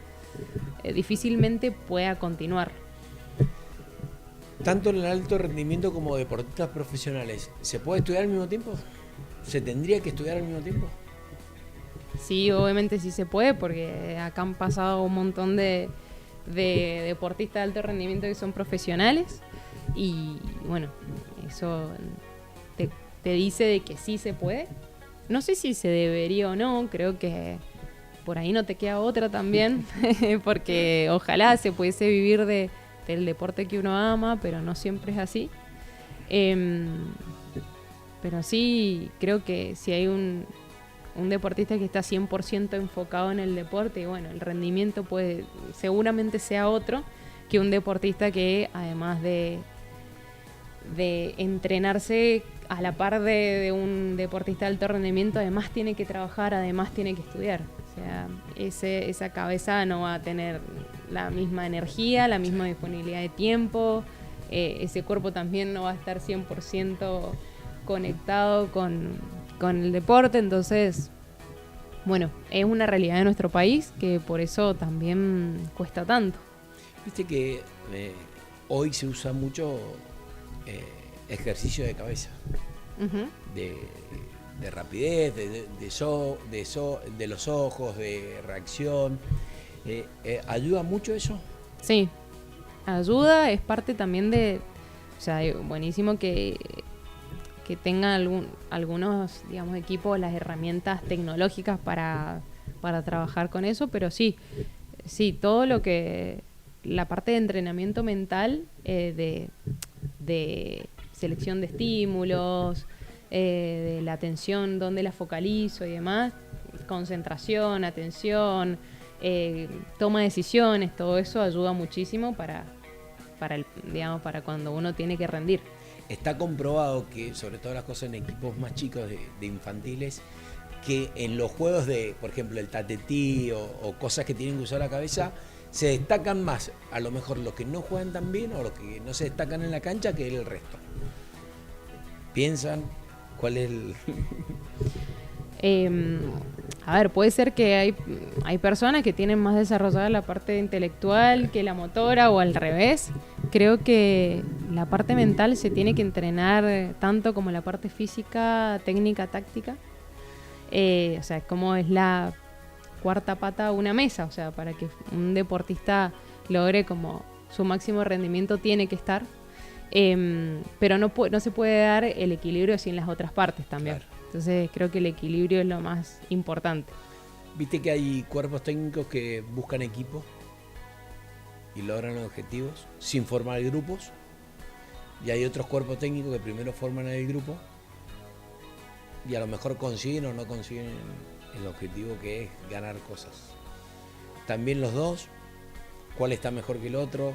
difícilmente pueda continuar. Tanto en el alto rendimiento como deportistas profesionales, ¿se puede estudiar al mismo tiempo? ¿Se tendría que estudiar al mismo tiempo? Sí, obviamente sí se puede, porque acá han pasado un montón de deportistas de alto rendimiento que son profesionales, y bueno, eso te dice de que sí se puede. No sé si se debería o no, creo que por ahí no te queda otra también, porque ojalá se pudiese vivir del deporte que uno ama, pero no siempre es así. Pero sí, creo que si hay un deportista que está 100% enfocado en el deporte, y bueno, el rendimiento seguramente sea otro que un deportista que, además de entrenarse a la par de un deportista de alto rendimiento, además tiene que trabajar, además tiene que estudiar. O sea, esa cabeza no va a tener la misma energía, la misma disponibilidad de tiempo, ese cuerpo también no va a estar 100% conectado con el deporte. Entonces, bueno, es una realidad de nuestro país que por eso también cuesta tanto. Viste que hoy se usa mucho ejercicio de cabeza, Ujú. de rapidez, de los ojos, de reacción. ¿Ayuda mucho eso? Sí, ayuda, es parte también de, o sea, buenísimo que tengan algunos, digamos, equipos, las herramientas tecnológicas para trabajar con eso, pero sí, todo lo que, la parte de entrenamiento mental, de selección de estímulos, de la atención, dónde la focalizo y demás, concentración, atención, toma de decisiones, todo eso ayuda muchísimo digamos, para cuando uno tiene que rendir. Está comprobado que, sobre todo las cosas en equipos más chicos de infantiles, que en los juegos de, por ejemplo, el tatetí o cosas que tienen que usar la cabeza, se destacan más, a lo mejor los que no juegan tan bien o los que no se destacan en la cancha que el resto. ¿Piensan cuál es el...? A ver, puede ser que hay personas que tienen más desarrollada la parte intelectual que la motora o al revés. Creo que la parte mental se tiene que entrenar tanto como la parte física, técnica, táctica. O sea, como es la cuarta pata a una mesa. O sea, para que un deportista logre como su máximo rendimiento tiene que estar. Pero no se puede dar el equilibrio sin las otras partes también. Claro. Entonces creo que el equilibrio es lo más importante. Viste que hay cuerpos técnicos que buscan equipos y logran los objetivos sin formar grupos, y hay otros cuerpos técnicos que primero forman el grupo y a lo mejor consiguen o no consiguen el objetivo, que es ganar cosas. También los dos, ¿cuál está mejor que el otro?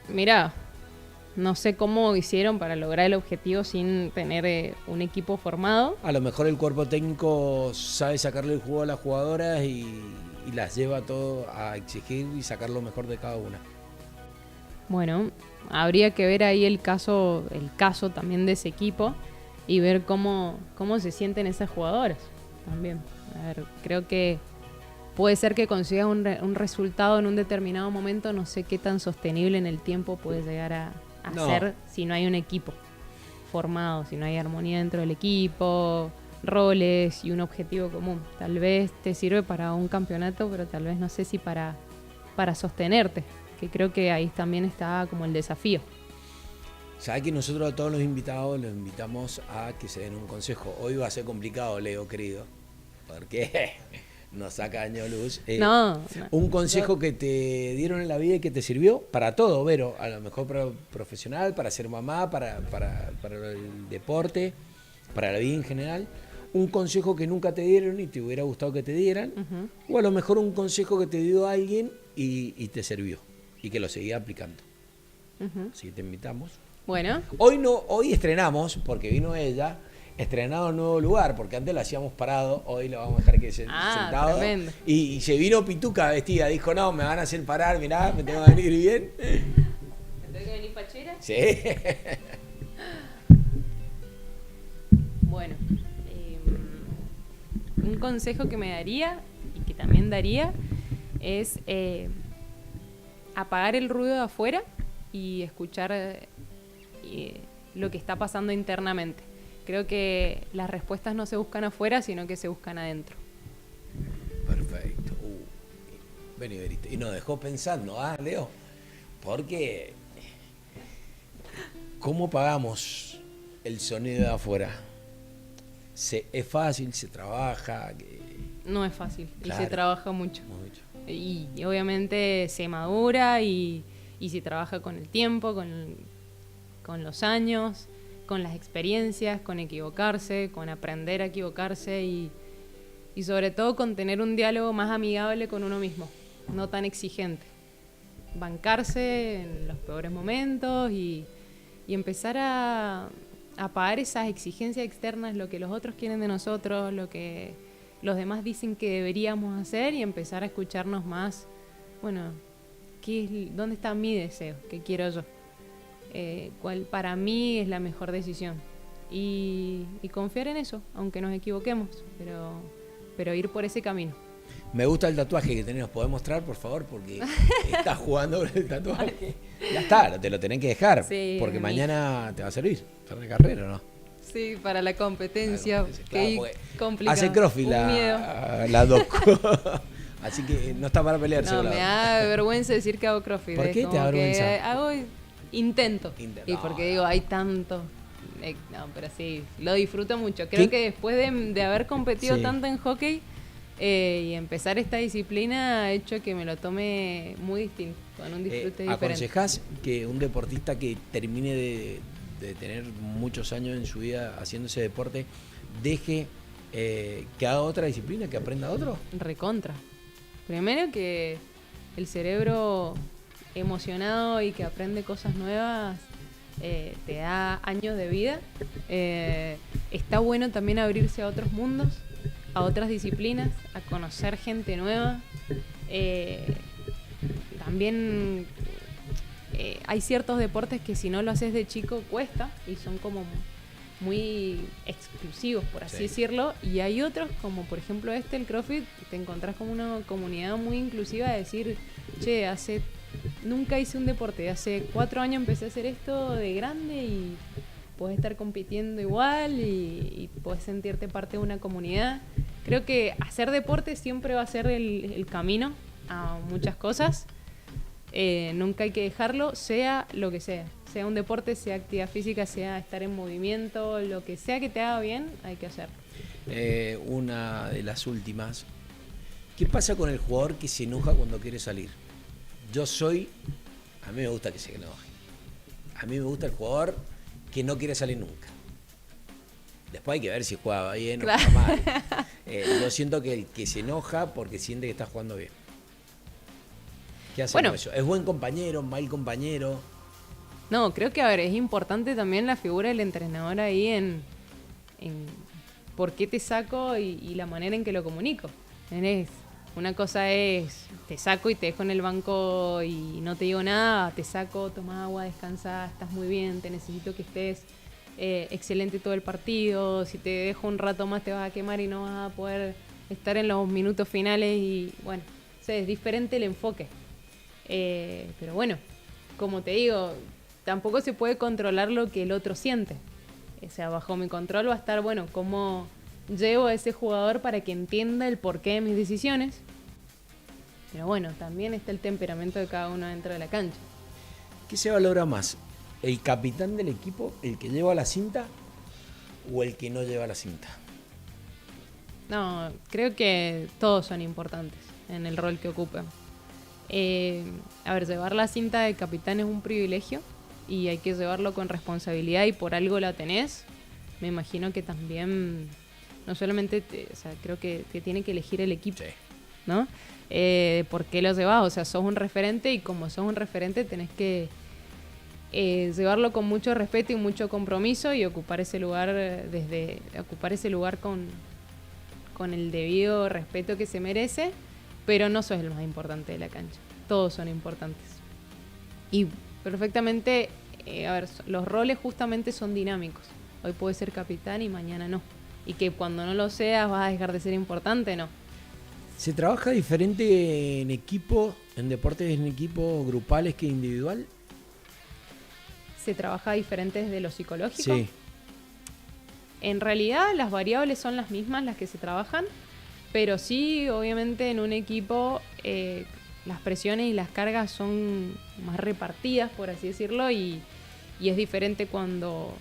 Mirá, no sé cómo hicieron para lograr el objetivo sin tener un equipo formado. A lo mejor el cuerpo técnico sabe sacarle el jugo a las jugadoras y las lleva todo a exigir y sacar lo mejor de cada una. Bueno, habría que ver ahí el caso también de ese equipo y ver cómo se sienten esas jugadoras también. A ver, creo que puede ser que consiga un resultado en un determinado momento, no sé qué tan sostenible en el tiempo puede llegar a ser si no hay un equipo formado, si no hay armonía dentro del equipo, roles y un objetivo común. Tal vez te sirve para un campeonato, pero tal vez no sé si para sostenerte, que creo que ahí también está como el desafío. Sabes que nosotros a todos los invitados los invitamos a que se den un consejo. Hoy va a ser complicado, Leo, querido, porque nos saca año luz. Un consejo que te dieron en la vida y que te sirvió para todo, Vero, a lo mejor para profesional, para ser mamá, para el deporte, para la vida en general. Un consejo que nunca te dieron y te hubiera gustado que te dieran, o a lo mejor un consejo que te dio alguien y te sirvió y que lo seguía aplicando. Así que te invitamos. Bueno. Hoy estrenamos, porque vino ella, estrenado un nuevo lugar, porque antes lo hacíamos parado, hoy lo vamos a dejar que sentado. Tremendo. Y se vino pituca vestida, dijo, no, me van a hacer parar, mirá, me tengo que venir bien. ¿Me tengo que venir pachera? Sí. Bueno, un consejo que me daría, y que también daría, es apagar el ruido de afuera y escuchar lo que está pasando internamente. Creo que las respuestas no se buscan afuera, sino que se buscan adentro. Perfecto. Vení, y nos dejó pensando, Leo, porque ¿cómo pagamos el sonido de afuera? ¿Es fácil? ¿Se trabaja? No es fácil, claro. Y se trabaja mucho. Y obviamente se madura y se trabaja con el tiempo, con los años, con las experiencias, con equivocarse, con aprender a equivocarse y sobre todo con tener un diálogo más amigable con uno mismo, no tan exigente. Bancarse en los peores momentos y empezar a apagar esas exigencias externas, lo que los otros quieren de nosotros, lo que los demás dicen que deberíamos hacer, y empezar a escucharnos más. Bueno, ¿dónde está mi deseo? ¿Qué quiero yo? ¿Cuál para mí es la mejor decisión? Y confiar en eso, aunque nos equivoquemos, pero ir por ese camino. Me gusta el tatuaje que tenés. ¿Nos podés mostrar, por favor? Porque estás jugando con el tatuaje. Ya está, te lo tenés que dejar. Sí, porque mañana te va a servir para la carrera, ¿o no? Sí, para la competencia. Claro, complicado. hace crossfit la doc. Así que no está para pelearse. No, me da vergüenza decir que hago crossfit. ¿Por qué te da vergüenza? Intento. Y porque digo, hay tanto. No, pero sí, lo disfruto mucho. Creo que después de haber competido tanto en hockey y empezar esta disciplina ha hecho que me lo tome muy distinto, con un disfrute diferente. ¿Aconsejás que un deportista que termine de tener muchos años en su vida haciendo ese deporte deje que haga otra disciplina, que aprenda otro? Recontra. Primero que el cerebro emocionado y que aprende cosas nuevas te da años de vida. Está bueno también abrirse a otros mundos, a otras disciplinas, a conocer gente nueva. También hay ciertos deportes que si no lo haces de chico cuesta y son como muy exclusivos, por así decirlo, y hay otros como por ejemplo el CrossFit, te encontrás como una comunidad muy inclusiva de decir, che, nunca hice un deporte, hace 4 años empecé a hacer esto de grande y podés estar compitiendo igual y podés sentirte parte de una comunidad. Creo que hacer deporte siempre va a ser el camino a muchas cosas. Nunca hay que dejarlo, sea lo que sea un deporte, sea actividad física, sea estar en movimiento, lo que sea que te haga bien, hay que hacerlo. Una de las últimas, ¿qué pasa con el jugador que se enoja cuando quiere salir? A mí me gusta que se enoje. A mí me gusta el jugador que no quiere salir nunca. Después hay que ver si juega bien o juega mal. Yo siento que el que se enoja porque siente que está jugando bien. ¿Qué hace con eso? ¿Es buen compañero, mal compañero? No, creo que, es importante también la figura del entrenador ahí en por qué te saco y la manera en que lo comunico. Una cosa es, te saco y te dejo en el banco y no te digo nada, te saco, toma agua, descansa, estás muy bien, te necesito que estés excelente todo el partido, si te dejo un rato más te vas a quemar y no vas a poder estar en los minutos finales y bueno, es diferente el enfoque. Pero bueno, como te digo, tampoco se puede controlar lo que el otro siente. O sea, bajo mi control va a estar, bueno, cómo llevo a ese jugador para que entienda el porqué de mis decisiones. Pero bueno, también está el temperamento de cada uno dentro de la cancha. ¿Qué se valora más? ¿El capitán del equipo, el que lleva la cinta, o el que no lleva la cinta? No, creo que todos son importantes en el rol que ocupan. Llevar la cinta de capitán es un privilegio y hay que llevarlo con responsabilidad y por algo la tenés. Me imagino que también, no solamente, creo que tiene que elegir el equipo, ¿no? ¿Por qué lo llevas? O sea, sos un referente y como sos un referente tenés que llevarlo con mucho respeto y mucho compromiso y ocupar ese lugar con el debido respeto que se merece, pero no sos el más importante de la cancha. Todos son importantes. Y perfectamente, los roles justamente son dinámicos. Hoy puedes ser capitán y mañana no. Y que cuando no lo seas vas a dejar de ser importante, no. ¿Se trabaja diferente en equipo, en deportes en equipo grupales que individual? ¿Se trabaja diferente desde lo psicológico? Sí. En realidad las variables son las mismas las que se trabajan, pero sí, obviamente en un equipo las presiones y las cargas son más repartidas, por así decirlo, y es diferente cuando,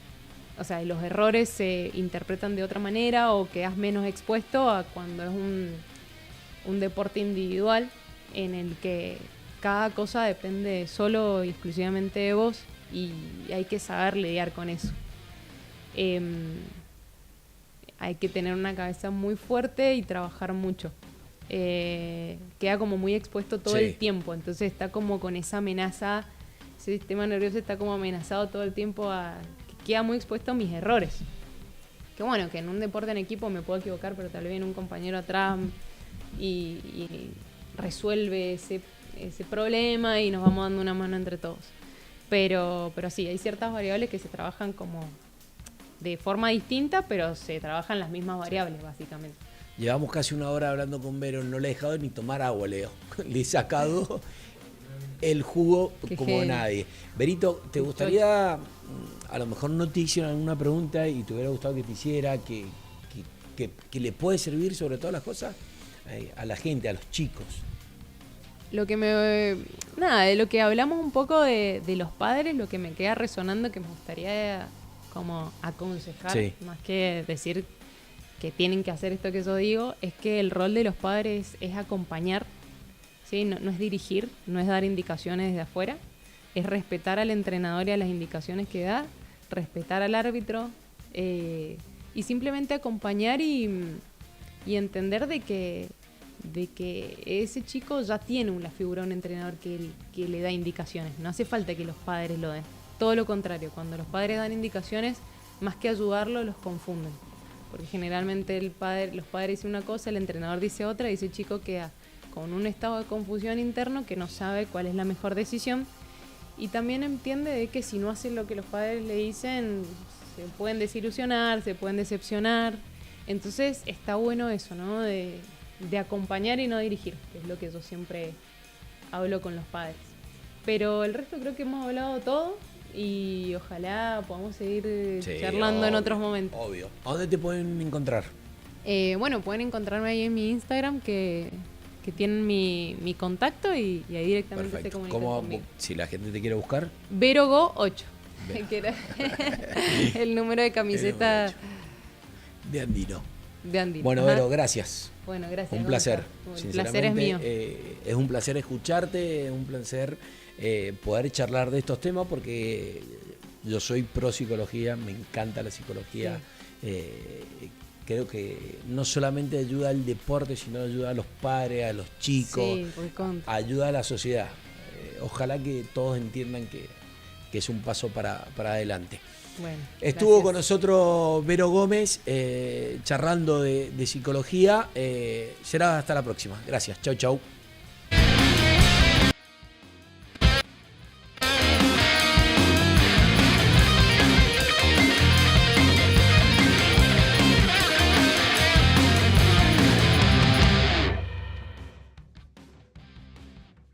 los errores se interpretan de otra manera o quedas menos expuesto a cuando es un deporte individual en el que cada cosa depende solo y exclusivamente de vos y hay que saber lidiar con eso. Hay que tener una cabeza muy fuerte y trabajar mucho. Queda como muy expuesto todo el tiempo, entonces está como con esa amenaza, ese sistema nervioso está como amenazado todo el tiempo que queda muy expuesto a mis errores. Que bueno, que en un deporte en equipo me puedo equivocar, pero tal vez viene un compañero atrás y resuelve ese problema y nos vamos dando una mano entre todos. Pero sí, hay ciertas variables que se trabajan como de forma distinta, pero se trabajan las mismas variables, básicamente. Llevamos casi una hora hablando con Vero, no le he dejado ni tomar agua, Leo. Le he sacado el jugo como nadie. Verito, ¿te gustaría, a lo mejor no te hicieron alguna pregunta y te hubiera gustado que te hiciera, que le puede servir sobre todas las cosas a la gente, a los chicos? Lo que de lo que hablamos un poco de los padres, lo que me queda resonando, que me gustaría como aconsejar, sí, más que decir que tienen que hacer esto que yo digo, es que el rol de los padres es acompañar, ¿sí? No es dirigir, no es dar indicaciones desde afuera, es respetar al entrenador y a las indicaciones que da, respetar al árbitro, y simplemente acompañar y entender de que ese chico ya tiene la figura de un entrenador que le da indicaciones. No hace falta que los padres lo den. Todo lo contrario, cuando los padres dan indicaciones, más que ayudarlo, los confunden. Porque generalmente los padres dicen una cosa, el entrenador dice otra, y ese chico queda con un estado de confusión interno que no sabe cuál es la mejor decisión. Y también entiende de que si no hace lo que los padres le dicen, se pueden desilusionar, se pueden decepcionar. Entonces está bueno eso, ¿no? De acompañar y no dirigir, que es lo que yo siempre hablo con los padres. Pero el resto creo que hemos hablado todo y ojalá podamos seguir charlando en otros momentos. Obvio. ¿A dónde te pueden encontrar? Bueno, pueden encontrarme ahí en mi Instagram, que tienen mi contacto, y ahí directamente. Perfecto. Se comunican conmigo. Si la gente te quiere buscar. VeroGo8, que era el número de camiseta de Andino. Bueno, ajá. Vero, gracias. Bueno, gracias. Un placer. El placer es mío. Es un placer escucharte, es un placer poder charlar de estos temas, porque yo soy pro psicología, me encanta la psicología. Sí. Creo que no solamente ayuda al deporte, sino ayuda a los padres, a los chicos, sí, ayuda a la sociedad. Ojalá que todos entiendan que es un paso para adelante. Bueno, estuvo con nosotros Vero Gómez, charlando de psicología. Será hasta la próxima. Gracias. Chau, chau.